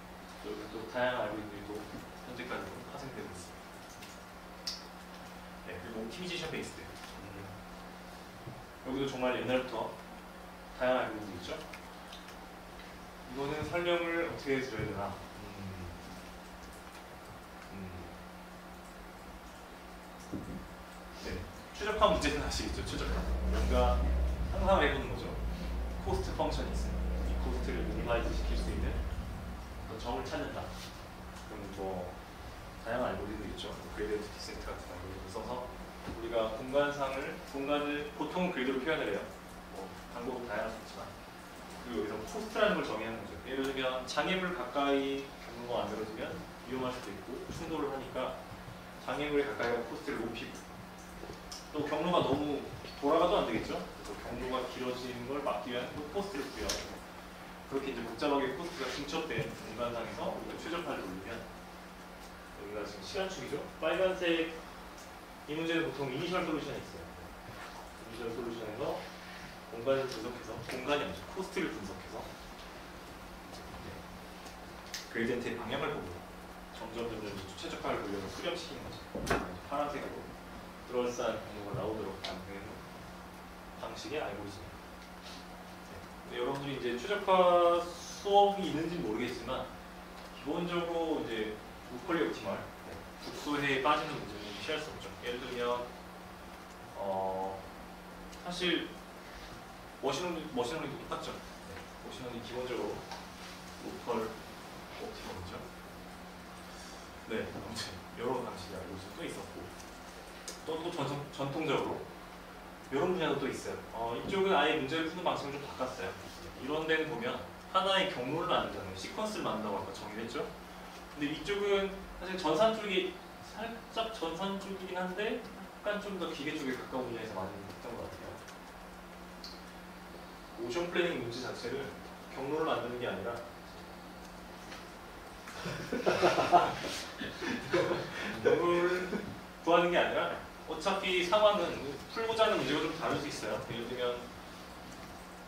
그리고 또 다양한 알고리즘들도 현재까지도 파생되고 있습니다. 네, 그리고 옵티미제이션 베이스드. 여기도 정말 옛날부터 다양한 알고리즘이 있죠. 이거는 설명을 어떻게 해드려야 되나? 네, 최적화 문제는 아시겠죠? 최적화. 뭔가 상상을 해보는 거죠. 코스트 펑션이 있어요. 이 코스트를 미니마이즈 시킬 수 있는 어떤 점을 찾는다. 그럼 뭐 다양한 알고리즘이 있죠. 그레이디언트 디센트 같은 알고리즘을 써서 우리가 공간을 보통 그리드로 표현을 해요. 뭐 방법은 다양할 수 있지만 그리고 여기서 코스트라는 걸 정의하는 거죠. 예를 들면 장애물 가까이 경로가 만들어지면 위험할 수도 있고 충돌을 하니까 장애물에 가까이 가서 코스트를 높이고 또 경로가 너무 돌아가도 안 되겠죠. 그래서 경로가 길어지는 걸 막기 위한 또 코스트를 부여하고 그렇게 이제 복잡하게 코스트가 중첩된 공간상에서 우리가 최적화를 올리면 여기가 지금 시간축이죠. 빨간색 이 문제는 보통 이니셜 솔루션이 있어요. 이니셜 솔루션에서 공간을 분석해서 공간이 아니죠. 코스트를 분석해서 그레이디언트의 방향을 보고 점점 최적화를 보려고 수렴시키는 거죠. 파란색으로 그럴싸한 경로가 나오도록 만드는 방식의 알고리즘입니다. 네. 여러분들이 이제 최적화 수업이 있는지는 모르겠지만 기본적으로 이제 무컬리 옵티멀 국소회에 빠지는 문제는 피할 수 없죠. 예를 들면 사실 머신러닝도 똑같죠. 머신러닝 기본적으로 로컬 옵티멀이죠. 네, 아무튼 여러 방식의 알고리즘도 있었고 또 전통적으로 이런 분야도 또 있어요. 이쪽은 아예 문제를 푸는 방식을 좀 바꿨어요. 이런 데는 보면 하나의 경로를 만들잖아요. 시퀀스를 만든다고 아까 정의했죠. 근데 이쪽은 사실 전산 쪽이 살짝 전산 쪽이긴 한데 약간 좀 더 기계 쪽에 가까운 분야에서 많이 했던 것 같아요. 오션 플래닝 문제 자체를 경로를 만드는 게 아니라 경로를 구하는 게 아니라 어차피 상황은 풀고자 하는 문제가 좀 다를 수 있어요. 예를 들면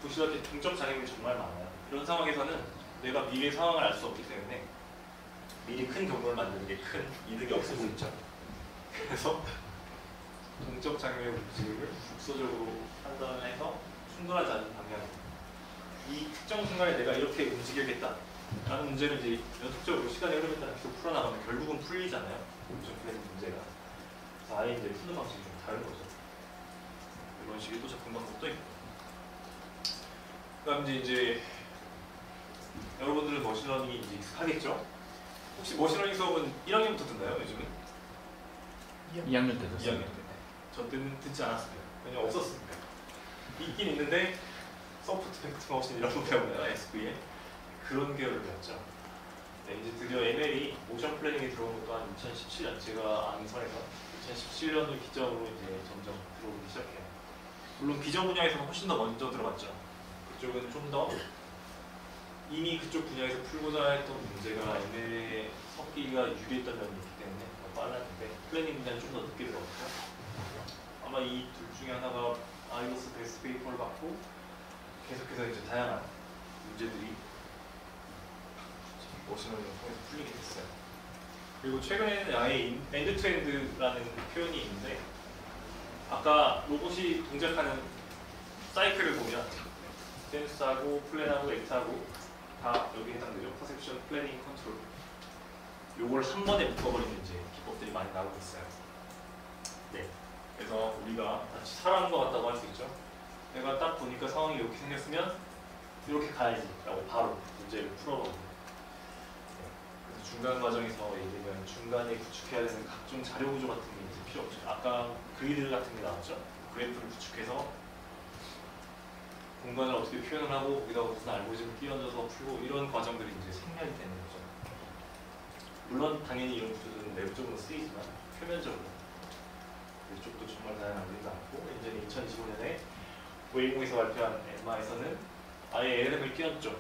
보시다시피 중점 장애물이 정말 많아요. 이런 상황에서는 내가 미래 상황을 알 수 없기 때문에 미리 큰 경로를 만드는 게 큰 이득이 없을 수 있죠. 그래서 동적 장애의 움직임을 국소적으로 판단해서 충돌하지 않는 방향 이 특정 순간에 내가 이렇게 움직여야겠다 라는 문제를 이제 연속적으로 시간이 흐르면 따라 계속 풀어나가면 결국은 풀리잖아요. 동적 플래닝 문제가. 그래서 아예 이제 푸는 방식이 좀 다른 거죠. 이런 식의 또 접근 방법도 있고. 그다음 이제 여러분들은 머신러닝이 이제 익숙하겠죠? 혹시 머신러닝 수업은 1학년부터 듣나요? 요즘은? 2학년 때 됐어요. 2학년 때. 저 때는 듣지 않았습니다. 왜냐면 없었으니까. 있긴 있는데 소프트 팩트 머신 이런 거 배우나요? SV에? 그런 계열을 배웠죠. 네, 이제 드디어 ML이 모션 플래닝에 들어온 것도 한 2017년 제가 아는 선에서 2017년을 기점으로 이제 점점 들어오기 시작해요. 물론 비전 분야에서는 훨씬 더 먼저 들어갔죠. 그쪽은 좀 더 이미 그쪽 분야에서 풀고자 했던 문제가 ML에 섞기가 유리했던 면이 있기 때문에 더 빨랐는데 플래닝 분야는 좀 더 늦게 들어갔죠. 아마 이 둘 중에 하나가 아이오스 베스트 페이퍼를 받고 계속해서 이제 다양한 문제들이 머신러닝을 통해서 풀리게 됐어요. 그리고 최근에는 아예 엔드-투-엔드라는 표현이 있는데 아까 로봇이 동작하는 사이클을 보면 센스하고 플랜하고 액트하고 다 여기 해당되죠. 퍼셉션, 플래닝, 컨트롤. 요걸 한 번에 묶어버리는 이제 기법들이 많이 나오고 있어요. 네. 그래서 우리가 마치 살아난 것 같다고 할 수 있죠. 내가 딱 보니까 상황이 이렇게 생겼으면 이렇게 가야지 라고 바로 문제를 풀어버리고. 네. 그래서 중간 과정에서 예를 들면 중간에 구축해야 되는 각종 자료 구조 같은 게 이제 필요 없죠. 아까 그리드 같은 게 나왔죠. 그래프를 구축해서 공간을 어떻게 표현을 하고 거기다가 무슨 알고리즘을 끼얹어서 풀고 이런 과정들이 이제 생략이 되는 거죠. 물론 당연히 이런 구조들은 내부적으로 쓰이지만 표면적으로 이쪽도 정말 다양한 일이 많고 이제 2025년에 웨이공에서 발표한 엠마에서는 아예 LLM을 끼얹죠.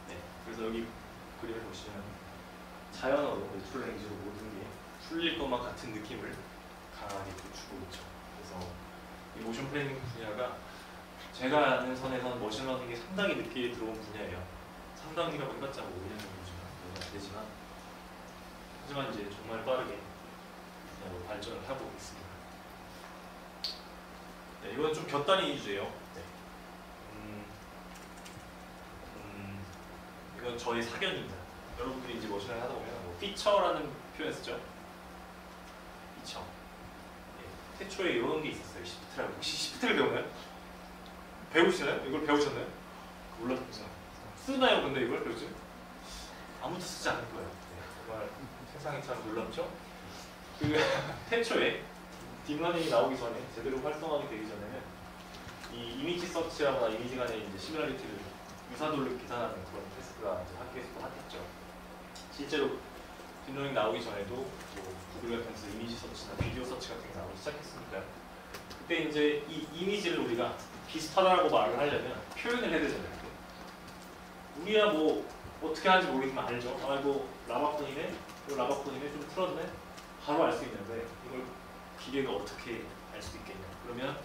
네. 그래서 여기 그림을 보시면 자연어로 내추럴 랭귀지로 모든 게 풀릴 것만 같은 느낌을 강하게 주고 있죠. 그래서 이 모션 플래닝 분야가 제가 아는 선에서는 머신러닝이 상당히 늦게 들어온 분야예요. 상당히라고 해봤자 5년 정도지만 안 되지만 하지만 이제 정말 빠르게 발전을 하고 있습니다. 네, 이건 좀 곁다리 주제예요. 네. 이건 저의 사견입니다. 여러분들이 이제 머신러닝 하다 보면 뭐 피처라는 표현 쓰죠. 피처. 네, 태초에 이런 게 있었어요. 시프트라고. 혹시 시프트를 배우나요? 배우시나요? 이걸 배우셨나요? 몰랐죠. 쓰나요? 근데 이걸 요즘? 아무도 쓰지 않을 거예요. 네, 정말 세상이 참 놀랍죠? 그 태초에 딥러닝이 나오기 전에 제대로 활성화가 되기 전에는 이 이미지 서치하거나 이미지 간의 이제 시뮬러리티를 유사도를 계산하는 그런 테스트가 이제 학교에서도 핫했죠. 실제로 딥러닝 나오기 전에도 뭐 구글 같은 데서 이미지 서치나 비디오 서치 같은 게 나오기 시작했으니까요. 그때 이제 이 이미지를 우리가 비슷하다라고 말을 하려면 표현을 해야 되잖아요. 우리야 뭐 어떻게 하는지 모르겠지만 알죠. 아 이거 라바콘이네, 이거 라바콘이네, 좀 틀었네, 바로 알 수 있는데 이걸 기계가 어떻게 알 수 있겠냐? 그러면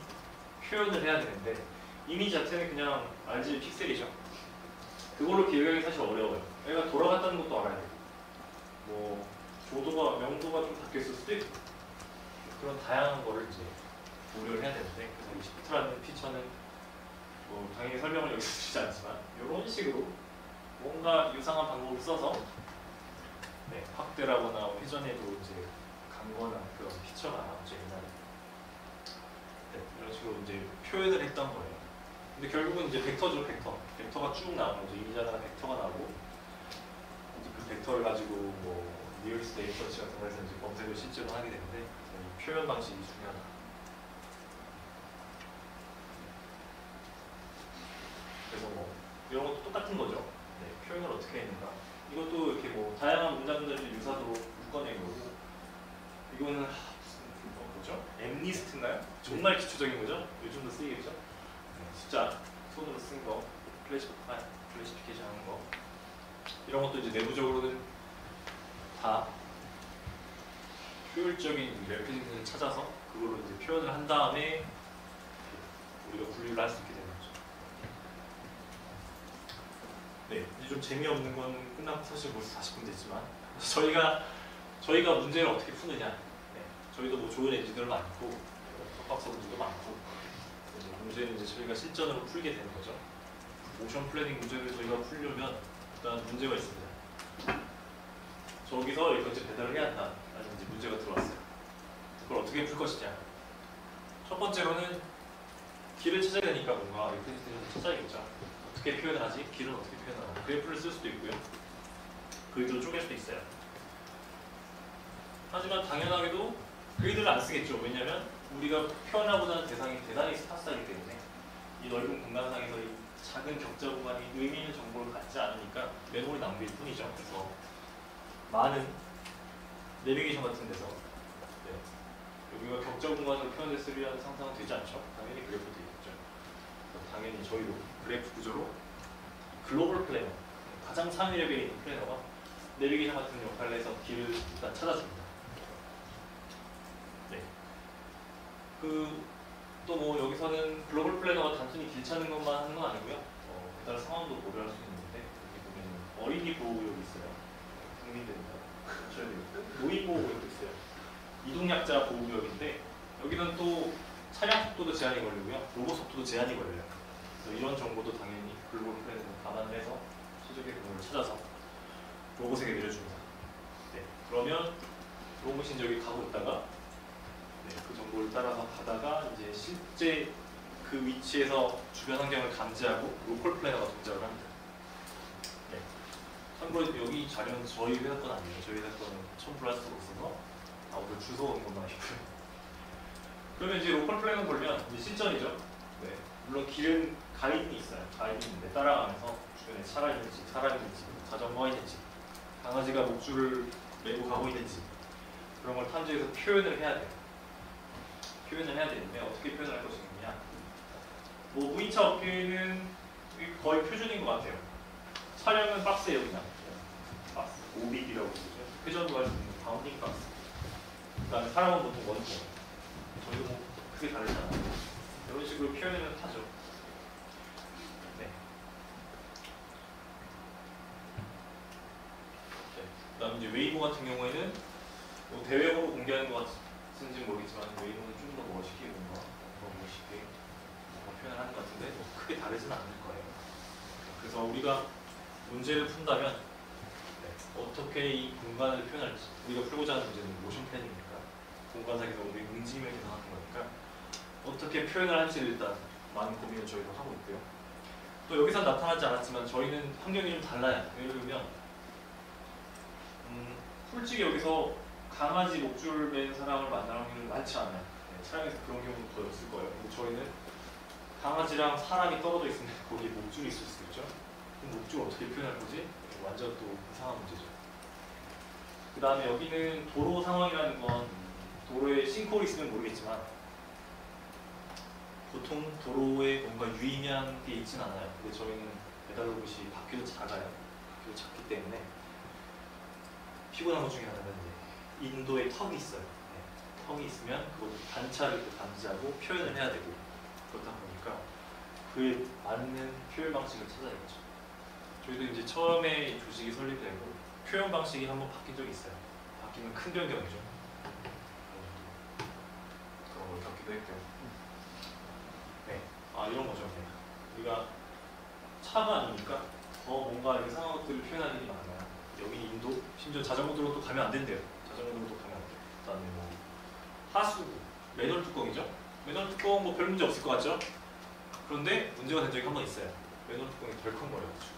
표현을 해야 되는데 이미지 자체는 그냥 RGB 픽셀이죠. 그걸로 기억하기 사실 어려워요. 얘가 돌아갔다는 것도 알아야 되고 뭐 조도가 명도가 좀 바뀌었을 수도 있고 그런 다양한 거를 이제 고려를 해야 되는데 그래서 이 시프트라는 피처는 뭐 당연히 설명을 여기서 주지 않지만 이런 식으로 뭔가 유상한 방법을 써서 네, 확대라거나 회전에도 이제 강거나 그런 피처가 나왔죠 옛날에. 네, 이런 식으로 이제 표현을 했던 거예요. 근데 결국은 이제 벡터죠, 벡터. 벡터가 쭉 나오는 거죠. 이미지 하나가 벡터가 나오고 이제 그 벡터를 가지고 뭐 니어리스트 네이버 서치 같은 거에서 이제 검색을 실제로 하게 되는데 이 표현 방식이 중요하다. 그래서 뭐 이런 것도 똑같은 거죠. 네, 표현을 어떻게 했는가. 이것도 이렇게 뭐 다양한 문장들을 유사도로 묶어낸 거고 이거는 무슨 뭐죠? 엠리스트인가요? 정말 기초적인 거죠? 요즘도 쓰이겠죠? 네, 숫자 손으로 쓴 거, 클래시피케이션 하는 거 이런 것도 이제 내부적으로는 다 효율적인 레프레젠테이션을 찾아서 그걸로 이제 표현을 한 다음에 우리가 분류를 할 수 있게 되는 거죠. 네, 이제 좀 재미없는 건 끝나고 사실 벌써 40분 됐지만 저희가 문제를 어떻게 푸느냐. 네, 저희도 뭐 좋은 엔지니어들 많고 석박사 문제도 많고 문제는 이제 저희가 실전으로 풀게 되는 거죠. 모션 플래닝 문제를 저희가 풀려면 일단 문제가 있습니다. 저기서 이거 이제 배달을 해야 한다 라는 이제 문제가 들어왔어요. 그걸 어떻게 풀 것이냐. 첫 번째로는 길을 찾아야 되니까 뭔가 리프레젠테이션을 찾아야겠죠. 어떻게 표현을 하지? 길은 어떻게 표현하나? 그래프를 쓸 수도 있고요. 그리드로 쪼갤 수도 있어요. 하지만 당연하게도 그리드를 안 쓰겠죠. 왜냐하면 우리가 표현하고자 하는 대상이 대단히 스파스하기 때문에 이 넓은 공간상에서 이 작은 격자 공간이 의미 있는 정보를 갖지 않으니까 메모리 낭비일 뿐이죠. 그래서 많은 내비게이션 같은 데서 여기가 격자 공간으로 표현됐으리라는 상상은 되지 않죠. 당연히 그래프도 있겠죠. 당연히 저희도 그래프 구조로 글로벌 플래너, 가장 상위 레벨에 있는 플래너가 내비게이션 같은 역할을 해서 길을 일단 찾아줍니다. 네. 또 뭐 여기서는 글로벌 플래너가 단순히 길 찾는 것만 하는 건 아니고요. 다른 상황도 고려할 수 있는데 여기 보면 어린이 보호구역이 있어요. 국민들입니다. 노인 보호구역도 있어요. 이동약자 보호구역인데 여기는 또 차량 속도도 제한이 걸리고요. 로봇 속도도 제한이 걸려요. 그래서 이런 정보도 당연히 글로벌 플래너는 감안을 해서 최적의 경로를 찾아서 로봇에게 내려줍니다. 네, 그러면 로봇이 이제 여기 가고 있다가 네, 그 정보를 따라서 가다가 이제 실제 그 위치에서 주변 환경을 감지하고 로컬 플래너가 동작을 합니다. 네. 참고로 여기 자료는 저희 회사 건 아니에요. 저희 회사 거는 첨부를 할 수가 없어서 오늘 주소 온 것만 아니고요. 그러면 이제 로컬 플래너 보면 이제 실전이죠. 네. 물론 길은 가이드는 있어요. 가이드는 있는데 따라가면서 주변에 차가 있는지 사람이 있는지 자전거가 있는지 강아지가 목줄을 메고 가고 있는지 그런 걸 탐지해서 표현을 해야 돼요. 표현을 해야 되는데 어떻게 표현할 것이냐. 뭐 무인차 업계는 거의 표준인 것 같아요. 차량은 박스예요 그냥. 박스, 오빅이라고 부르죠. 회전도 할 수 있는 바운딩 박스. 그 다음에 사람은 보통 원통. 저희도 뭐 크게 다르지 않아요. 이런 식으로 표현을 하죠. 네. 그 다음에 이제 웨이보 같은 경우에는 뭐 대외적으로 공개하는 것 같은지 모르겠지만 웨이보는 좀 더 멋있게 뭔가 멋있게 표현을 하는 것 같은데 뭐 크게 다르진 않을 거예요. 그래서 우리가 문제를 푼다면 네, 어떻게 이 공간을 표현할지 우리가 풀고자 하는 문제는 모션 플래닝이니까 공간상에서 우리 움직임을 계산하는 거니까 어떻게 표현을 할지를 일단 많은 고민을 저희도 하고 있고요. 또 여기서 나타나지 않았지만 저희는 환경이 좀 달라요. 예를 들면 솔직히 여기서 강아지 목줄 맨 사람을 만날 확률이 많지 않아요. 네, 차량에서 그런 경우도 더 있을 거예요. 근데 저희는 강아지랑 사람이 떨어져 있으면 거기에 목줄이 있을 수 있죠. 그럼 목줄 어떻게 표현할 거지? 완전 또 이상한 문제죠. 그 다음에 여기는 도로 상황이라는 건 도로에 싱크홀이 있으면 모르겠지만 보통 도로에 뭔가 유의미한 게 있진 않아요. 근데 저희는 배달 로봇이 바퀴도 작아요. 바퀴도 작기 때문에 피곤한 것 중에 하나는 이제 인도에 턱이 있어요. 네. 턱이 있으면 그걸 단차를 감지하고 표현을 해야 되고 그렇다 보니까 그에 맞는 표현 방식을 찾아야겠죠. 저희도 이제 처음에 조직이 설립되고 표현 방식이 한번 바뀐 적이 있어요. 바뀌면 큰 변경이죠. 그런 걸 겪기도 했고요. 네, 이런 거죠. 네. 우리가 차가 아니니까 더 뭔가 이렇게 상한 것들을 표현하는 게 많아요. 여기 인도, 심지어 자전거 도로도 가면 안 된대요. 자전거 도로도 가면 안 돼요. 그다음에 뭐 하수구, 매널 뚜껑이죠. 매널 뚜껑 뭐 별 문제 없을 것 같죠? 그런데 문제가 된 적이 한 번 있어요. 매널 뚜껑이 덜컹거려가지고.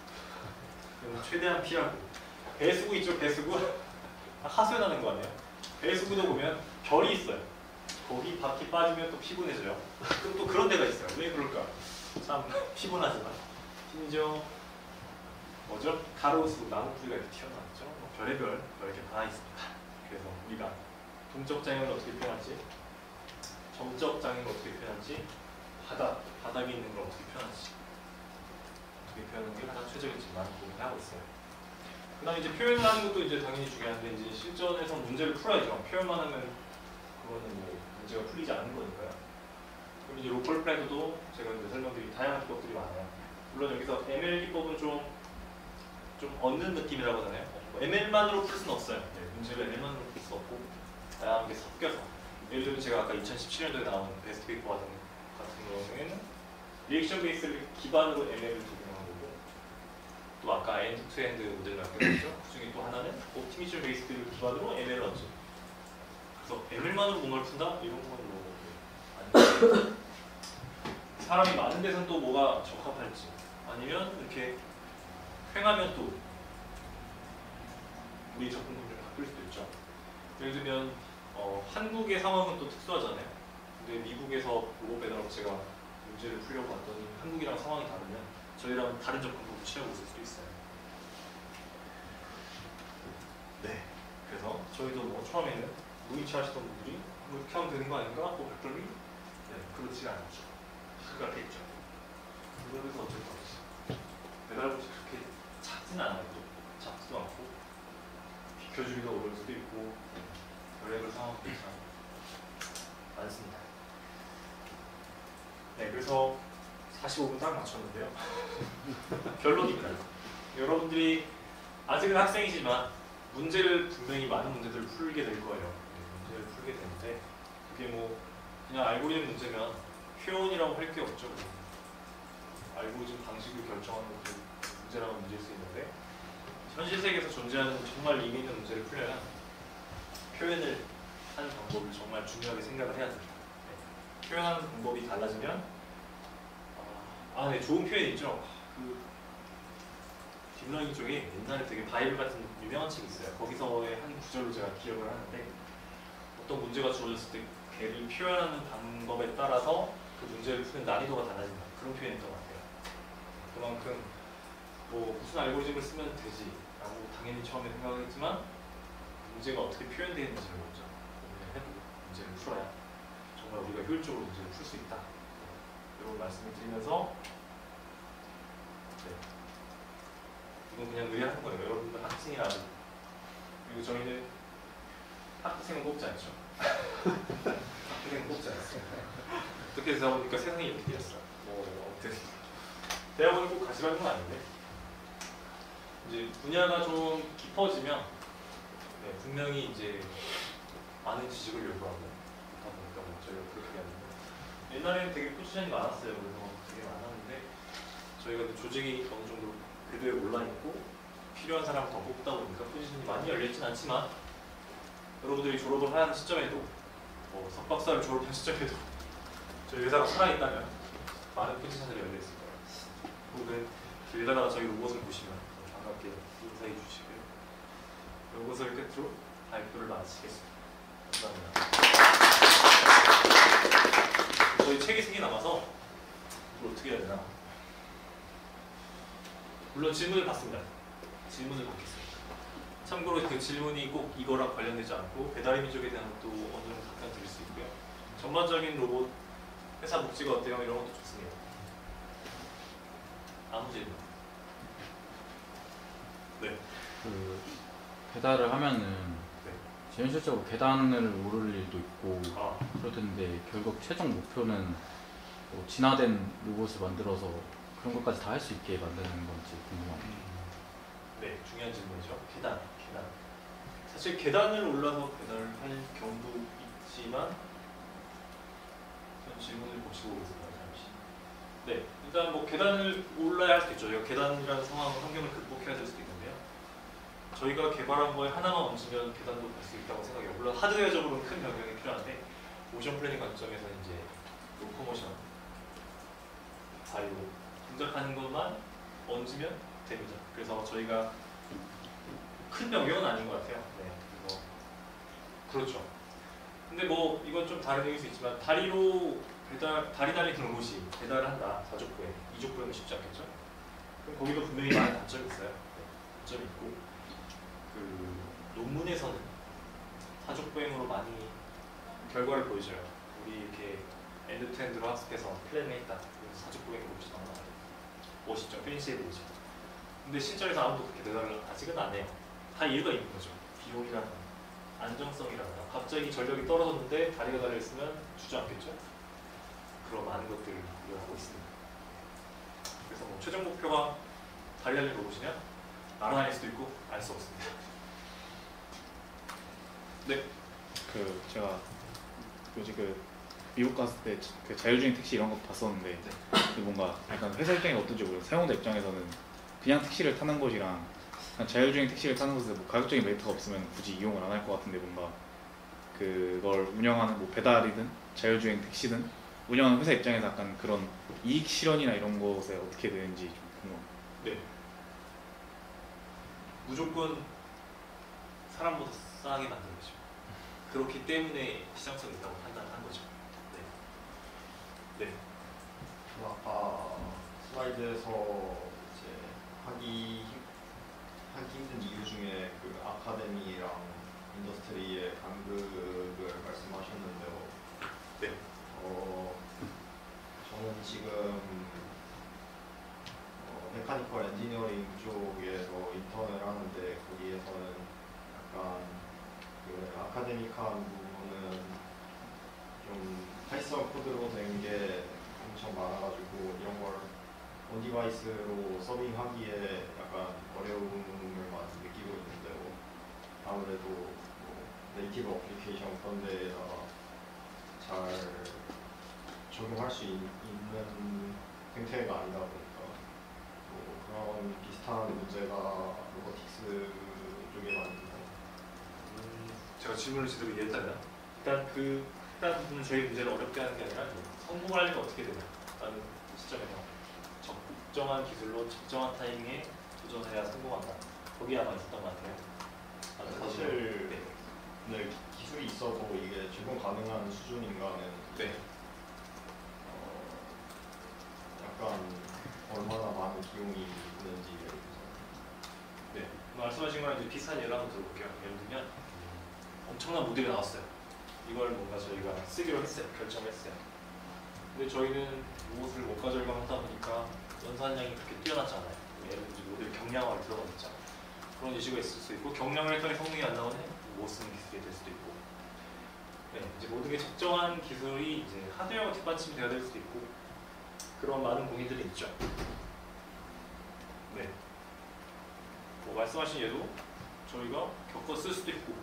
그럼 최대한 피하고. 배수구 있죠, 배수구? 하수에 나는 거 아니에요? 배수구도 보면 별이 있어요. 거기 바퀴 빠지면 또 피곤해져요. 그럼 또 그런 데가 있어요. 왜 그럴까? 참 피곤하지만. 심지어 뭐죠? 가로수, 나무 뿌리가 이렇게 튀어나왔죠. 뭐 별의별 이렇게 다 있습니다. 그래서 우리가 동적 장애를 어떻게 표현할지, 점적 장애를 어떻게 표현할지, 바닥에 있는 걸 어떻게 표현할지, 어떻게 표현하는 게 가장 최적일지 많은 고민을 하고 있어을 그다음에 이제 표현을 하는 것도 이제 당연히 중요한데 이제 실전에서 문제를 풀어야죠. 표현만 하면 그거는 뭐 문제가 풀리지 않는 거니까요. 그럼 이제 로컬 플래너도 제가 이제 설명드린 다양한 기법들이 많아요. 물론 여기서 ML 기법은 좀 얻는 느낌이라고 하잖아요. ML만으로 풀 수는 없어요. 네, 문제를 ML만으로 풀 수 없고 다양한 게 섞여서 예를 들면 제가 아까 2017년도에 나온 베스트 페이퍼 같은 경우에는 리액션 베이스를 기반으로 ML을 적용한 거고 또 아까 엔드-투-엔드 모델을 만들었죠. 그 중에 또 하나는 옵티미션 베이스를 기반으로 ML을 얻죠. 그래서 ML만으로 뭔가를 푼다? 이런 건 뭐 아니면 사람이 많은 데서는 또 뭐가 적합할지 아니면 이렇게 횡하면 또 우리 접근 공정이 바뀔 수도 있죠. 예를 들면 한국의 상황은 또 특수하잖아요. 근데 미국에서 로봇 배달 업체가 문제를 풀려고 왔더니 한국이랑 상황이 다르면 저희랑 다른 접근법을 취하고 있을 수도 있어요. 네. 그래서 저희도 뭐 처음에는 무인차 하시던 분들이 뭐 이렇게 하면 되는 거 아닌가? 그랬더니 네, 그렇지 않죠. 생각했죠. 그래서 어쩔 수 없이 배달봇이 그렇게 작진 않아요. 작지도 않고 비켜주기가 어려울 수도 있고 별의별 상황들이 참 많습니다. 네, 그래서 45분 딱 맞췄는데요. 결론입니다. 여러분들이 아직은 학생이지만 문제를 분명히 많은 문제들을 풀게 될 거예요. 네, 문제를 풀게 되는데 그게 뭐 그냥 알고리즘 문제면 표현이라고 할 게 없죠. 알고리즘 방식을 결정하는 것도 문제라고 문제일 수 있는데 현실 세계에서 존재하는 정말 의미 있는 문제를 풀려면 표현을 하는 방법을 정말 중요하게 생각을 해야 됩니다. 네. 표현하는 방법이 달라지면 네, 좋은 표현 있죠. 그 딥러닝 쪽에 옛날에 되게 바이블 같은 유명한 책이 있어요. 거기서의 한 구절로 제가 기억을 하는데 어떤 문제가 주어졌을 때 걔를 표현하는 방법에 따라서 그 문제를 푸는 난이도가 달라진다. 그런 표현이었던 것 같아요. 그만큼 뭐 무슨 알고리즘을 쓰면 되지 라고 당연히 처음에 생각했지만 문제가 어떻게 표현되어 있는지를 먼저 고민을 해보고 문제를 풀어야 정말 우리가 효율적으로 문제를 풀 수 있다. 이런 말씀을 드리면서 네. 이건 그냥 의뢰하는 거예요. 여러분들 학생이라도 그리고 저희는 학생은 뽑지 않죠. 학생은 뽑지 않습니다. 어떻게 되다 보니까 세상이 이렇게 되었어요. 뭐 아무튼 대학원을 꼭 가시라는 건 아닌데 이제 분야가 좀 깊어지면 네, 분명히 이제 많은 지식을 요구하고 그러다 보니까 뭐 저희가 그렇게 하는데 옛날에는 되게 포지션이 많았어요. 그래서 되게 많았는데 저희가 조직이 어느 정도 궤도에 올라있고 필요한 사람을 더 뽑다 보니까 포지션이 많이 열려있진 않지만 여러분들이 졸업을 하는 시점에도 뭐 석박사를 졸업한 시점에도 저희 회사가 살아있다면 많은 포지션들이 열려있을 거예요. 혹은 길 가다가 저희 로봇을 보시면 반갑게 인사해 주시고요. 이것을 끝으로 발표를 마치겠습니다. 감사합니다. 저희 책이 3개 남아서 이걸 어떻게 해야 되나? 물론 질문을 받습니다. 질문을 받겠습니다. 참고로 그 질문이 꼭 이거랑 관련되지 않고 배달의 민족에 대한 것도 어느 정도 답변 드릴 수 있고요. 전반적인 로봇 회사 복지가 어때요? 이런 것도 좋습니다. 아무 질문. 네. 그 배달을 하면은 네. 현실적으로 계단을 오를 일도 있고 아, 그럴 텐데 결국 최종 목표는 뭐 진화된 로봇을 만들어서 그런 것까지 다 할 수 있게 만드는 건지 궁금합니다. 네, 중요한 질문이죠. 계단. 사실 계단을 올라서 배달을 할 경우도 있지만 전 질문을 보시고 오겠습니다. 잠시. 네, 일단 뭐 계단을 올라야 할 수도 있죠. 저희가 계단이라는 상황, 환경을 극복해야 될 수도 있는데요. 저희가 개발한 거에 하나만 얹으면 계단도 갈 수 있다고 생각해요. 물론 하드웨어적으로는 큰 변경이 필요한데 모션 플래닝 관점에서 이제 로코모션 다리로 동작하는 것만 얹으면 됩니다. 그래서 저희가 큰 변경은 아닌 것 같아요. 네, 그렇죠. 근데 뭐 이건 좀 다른 얘기일 수 있지만 다리로 다리 달린 로봇이 배달을 한다. 4족보행, 2족보행은 쉽지 않겠죠? 그럼 거기도 분명히 많은 단점이 있어요. 네, 단점이 있고 그 논문에서는 4족보행으로 많이 결과를 보여줘요. 우리 이렇게 엔드투엔드로 학습해서 플랜을 했다. 그래서 4족보행 로봇이 나와요. 멋있죠? 페인시의 로봇이. 근데 실전에서 아무도 그렇게 대단을 아직은 안 해요. 다 이유가 있는 거죠. 비용이라든가 안정성이라든가 갑자기 전력이 떨어졌는데 다리가 달려있으면 주저앉겠죠. 그런 많은 것들을 우려하고 있습니다. 그래서 뭐 최종 목표가 다리 달린 로봇이냐? 날아다닐 수도 있고 알 수 없습니다. 네. 그 제가 요즘 그 미국 갔을 때 그 자율주행 택시 이런 거 봤었는데 그 뭔가 약간 회사 입장이 어떤지 모르겠어요. 사용자 입장에서는 그냥 택시를 타는 것이랑 그냥 자율주행 택시를 타는 것에 뭐 가격적인 메리트가 없으면 굳이 이용을 안 할 것 같은데 뭔가 그걸 운영하는 뭐 배달이든 자율주행 택시든 운영하는 회사 입장에서 약간 그런 이익 실현이나 이런 것에 어떻게 되는지 좀 궁금합니다. 네. 무조건 사람보다 싸게 만든 거죠. 그렇기 때문에 시장성이 있다고 판단한 거죠. 네. 네. 아까 슬라이드에서 이제 하기 힘든 이유 중에 그 아카데미랑 인더스트리의 간극을 말씀하셨는데요. 네. 저는 지금 메카니컬 엔지니어링 쪽에서 인턴을 하는데 거기에서는 약간 그 아카데믹한 부분은 좀 파이썬 코드로 된 게 엄청 많아가지고 이런 걸 온디바이스로 서빙하기에 약간 어려움을 많이 느끼고 있는데요. 아무래도 뭐 네이티브 어플리케이션 그런 데에다가 잘 적용할 수 있는 형태가 아니다 보니까 뭐 그런 그런 비슷한 문제가 로보틱스 쪽에 많은가요? 제가 질문을 제대로 이해했다면 일단 그 부분은 저희 문제를 어렵게 하는 게 아니라 성공하려면 어떻게 되냐 라는 시점에서 적정한 기술로 적정한 타이밍에 도전해야 성공한다. 거기 아마 있었던 것 같아요. 사실 네. 네, 기술이 있어도 이게 적용 가능한 수준인가는 네. 약간 얼마나 많은 비용이 있는지에 대해서 네. 말씀하신 거랑 이제 비슷한 예를 한번 들어볼게요. 예를 들면 엄청난 모델이 나왔어요. 이걸 뭔가 저희가 쓰기로 했어요. 결정했어요. 근데 저희는 로봇을 원가 절감하다 보니까 연산량이 그렇게 뛰어났잖아요. 예를 들어 모델 경량화를 들어가겠죠. 그런 이슈가 있을 수 있고 경량을 했더니 성능이 안 나오네 못 쓰는 기술이 될 수도 있고. 네, 이제 모든 게 적정한 기술이 이제 하드웨어가 뒷받침이 되어야 될 수도 있고 그런 많은 고민들이 있죠. 네. 뭐 말씀하신 예도 저희가 겪어 쓸 수도 있고.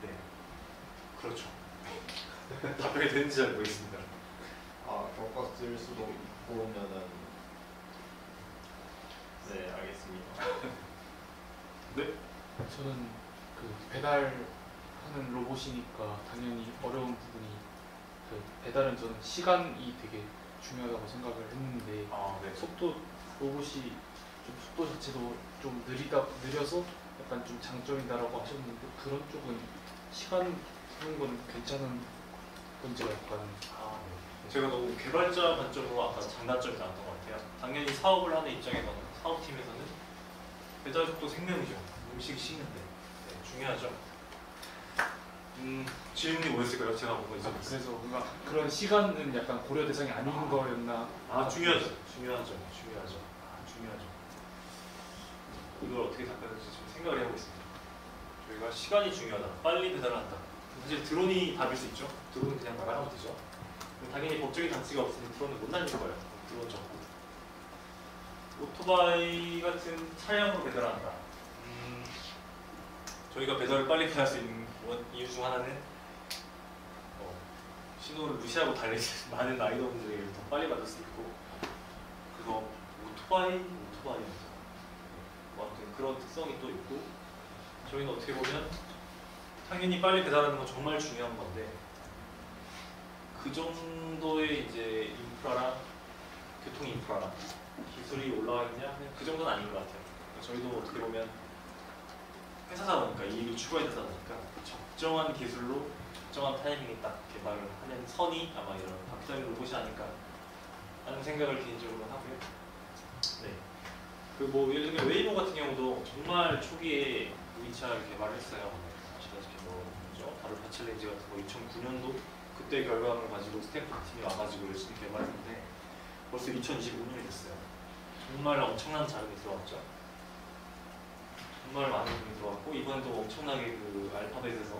네. 그렇죠. 답변이 되는지 잘 모르겠습니다. 겪어 쓸 수도 있고면은 네 알겠습니다. 네. 저는 그 배달하는 로봇이니까 당연히 어려운 부분이 그 배달은 저는 시간이 되게 중요하다고 생각을 했는데 네. 속도 로봇이 좀 속도 자체도 좀 느려서 약간 좀 장점이다라고 하셨는데 그런 쪽은 시간 쓰는 건 괜찮은 건지 약간 제가 너무 개발자 관점으로 아까 장단점이 나왔던 것 같아요. 당연히 사업을 하는 입장에서는 사업팀에서는 배달 속도 생명이죠. 음식이 식는데 네, 중요하죠. 질문이 뭐였을까요? 제가 보고 있었어요. 그래서 뭔가 그런 시간은 약간 고려 대상이 아닌 거였나? 중요하죠. 중요하죠. 이걸 어떻게 답변할지 지금 생각을 해보고 있습니다. 저희가 시간이 중요하다. 빨리 배달을 한다. 사실 드론이 답일 수 있죠. 드론은 그냥 나가면 되죠. 당연히 법적인 장치가 없으면 드론은 못 날릴 거예요. 드론 적고. 오토바이 같은 차량으로 배달한다. 저희가 배달을 빨리 할 수 있는 이유 중 하나는 신호를 무시하고 달리는 많은 라이더분들에게 더 빨리 받을 수 있고 그래서 오토바이입니다. 아무튼 그런 특성이 또 있고 저희는 어떻게 보면 당연히 빨리 배달하는 건 정말 중요한 건데 그 정도의 이제 인프라랑 교통 인프라랑 기술이 올라와 있냐? 그 정도는 아닌 것 같아요. 저희도 어떻게 보면 회사다 보니까 이익을 추구해야 되다 보니까 적정한 기술로 적정한 타이밍에 딱 개발을 하는 선이 아마 이런 바퀴달린 로봇이 아닐까 하는 생각을 개인적으로 하고요. 네. 그 뭐 예를 들면 웨이모 같은 경우도 정말 초기에 무이차를 개발했어요. 아시다시피 뭐죠? 바로 파챌린지 같은 거 2009년도 그때 결과물을 가지고 스태프 팀이 와가지고 열심히 개발했는데 벌써 2025년이 됐어요. 정말 엄청난 자금이 들어왔죠. 정말 많은 돈이 들어왔고 이번에도 엄청나게 그 알파벳에서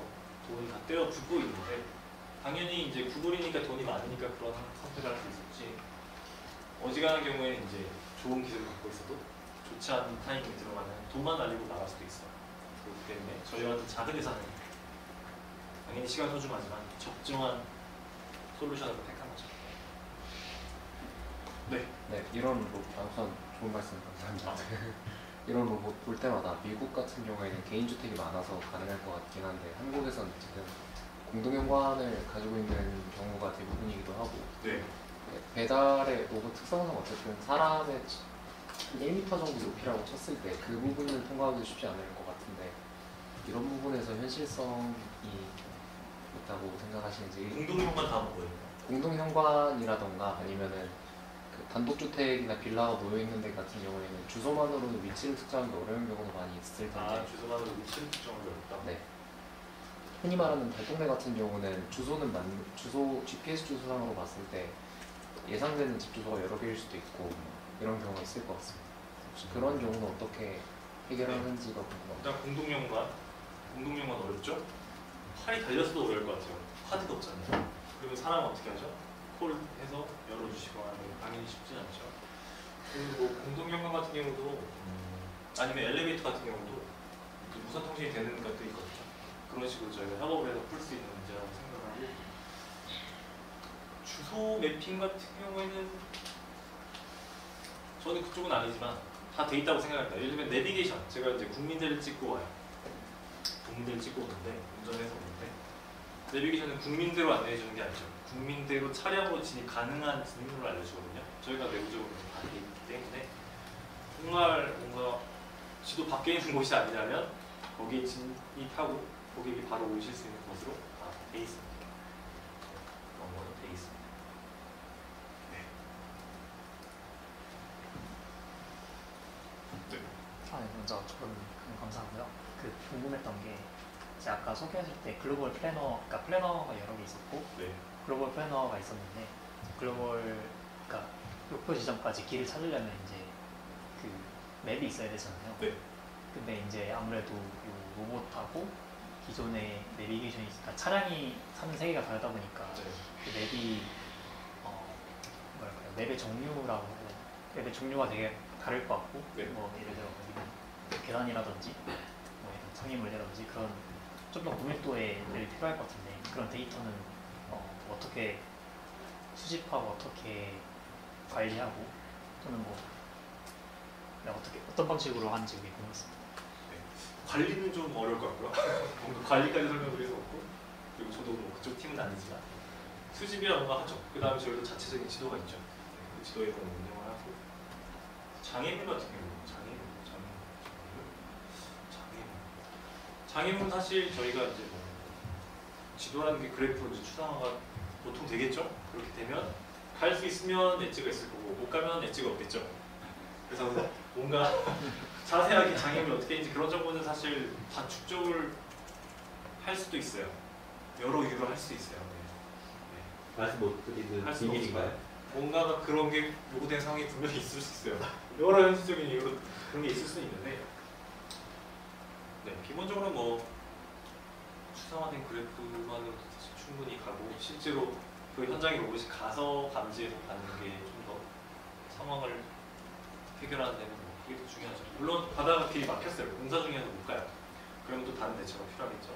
돈이 다 떼어주고 있는데 당연히 이제 구글이니까 돈이 많으니까 그런 선택을 할 수 있었지 어지간한 경우에는 이제 좋은 기술을 갖고 있어도 좋지 않은 타이밍에 들어가면 돈만 날리고 나갈 수도 있어요. 그렇기 때문에 저희와 같은 작은 회사는 당연히 시간 소중하지만 적정한 솔루션을 택한 거죠. 네. 네, 이런 로봇, 우선 좋은 말씀 감사합니다. 이런 로봇 볼 때마다 미국 같은 경우에는 개인주택이 많아서 가능할 것 같긴 한데 한국에서는 지금 공동연관을 가지고 있는 경우가 대부분이기도 하고 네. 배달의 로봇 특성상 어쨌든 사람의 1m 정도 높이라고 쳤을 때 그 부분을 통과하기도 쉽지 않을 것 같은데 이런 부분에서 현실성이 있다고 생각하시는지 공동연관 다음은 뭐예요? 공동현관이라던가 아니면은 그 단독주택이나 빌라가 모여있는 데 같은 경우에는 주소만으로는 위치를 특정하기 어려운 경우도 많이 있을 텐데 주소만으로 위치를 특정하기 어렵다. 네. 흔히 말하는 달동네 같은 경우는 주소 GPS 주소상으로 봤을 때 예상되는 집 주소가 여러 개일 수도 있고 이런 경우가 있을 것 같습니다. 혹시 그런 경우는 어떻게 해결하는지가 궁금합니다. 일단 공동연관 어렵죠? 팔이 달렸어도 어려울 것 같아요. 카드가 없잖아요. 그러면 사람은 어떻게 하죠? 콜해서 열어주시거나 하는 당연히 쉽지 않죠. 그리고 뭐 공동연관 같은 경우도 아니면 엘리베이터 같은 경우도 무선 통신이 되는 것도 있거든요. 그런 식으로 저희가 협업을 해서 풀 수 있는 문제라고 생각하고 주소 매핑 같은 경우에는 저는 그쪽은 아니지만 다 돼 있다고 생각합니다. 예를 들면 내비게이션, 제가 이제 국민대를 찍고 와요. 국민대를 찍고 오는데 운전해서 오는데 내비게이션은 국민대로 안내해 주는 게 아니죠. 국민대로 차량으로 진입 가능한 진입로를 알려주거든요. 저희가 내부적으로 다 돼 있기 때문에 정말 뭔가 지도 밖에 있는 곳이 아니라면 거기에 진입하고 고객이 바로 오실 수 있는 곳으로 다 돼 있습니다. 그런 거로 돼 있습니다. 먼저 저는 감사하고요. 그 궁금했던 게 제가 아까 소개하실 때 글로벌 플래너, 그러니까 플래너가 여러 개 있었고 네. 글로벌 플래너가 있었는데 글로벌, 그러니까 목표 지점까지 길을 찾으려면 이제 그 맵이 있어야 되잖아요. 네. 근데 이제 아무래도 요 로봇하고 기존의 내비게이션이, 그러니까 차량이 사는 세계가 다르다 보니까 네. 그 맵이 뭐랄까요, 맵의 종류라고, 맵의 종류가 되게 다를 것 같고, 네. 뭐 예를 들어 여기는 계단이라든지 뭐 이런 상위물이라든지 그런 좀 더 고밀도의 맵이 필요할 것 같은데, 그런 데이터는 어떻게 수집하고 어떻게 관리하고 또는 뭐 어떻게 어떤 방식으로 하는지 그게 궁금했습니다. 관리는 좀 어려울 것 같고요. 뭔가 관리까지 설명드릴 수 없고, 그리고 저도 뭐 그쪽 팀은 아니지만 수집이라 뭔가 하죠. 그 다음에 저희도 자체적인 지도가 있죠. 그 지도에 대한 운영을 하고, 장애물 같은 경우, 장애물 사실 저희가 이제 뭐 지도라는 게 그래프로 이제 추상화가 보통 되겠죠. 그렇게 되면 갈 수 있으면 엣지가 있을 거고 못 가면 엣지가 없겠죠. 그래서 뭔가 자세하게 장애물이 어떻게 있는지 그런 정보는 사실 다 축적을 할 수도 있어요. 여러 이유로 할 수 있어요. 말씀 못 드리는 할 수는 비밀인가요? 없지만 뭔가가 그런 게 요구된 상황이 분명히 있을 수 있어요. 여러 현실적인 이유로 그런 게 있을 수는 있는데, 네, 기본적으로 뭐 추상화된 그래프만으로도 사실 충분히 가고, 실제로 그 현장에 로봇이 가서 감지해서 가는 게 좀 더 상황을 해결하는 데는 뭐 그게 더 중요하죠. 물론 가다가 길이 막혔어요. 공사 중이어서 못 가요. 그러면 또 다른 대처가 필요하겠죠.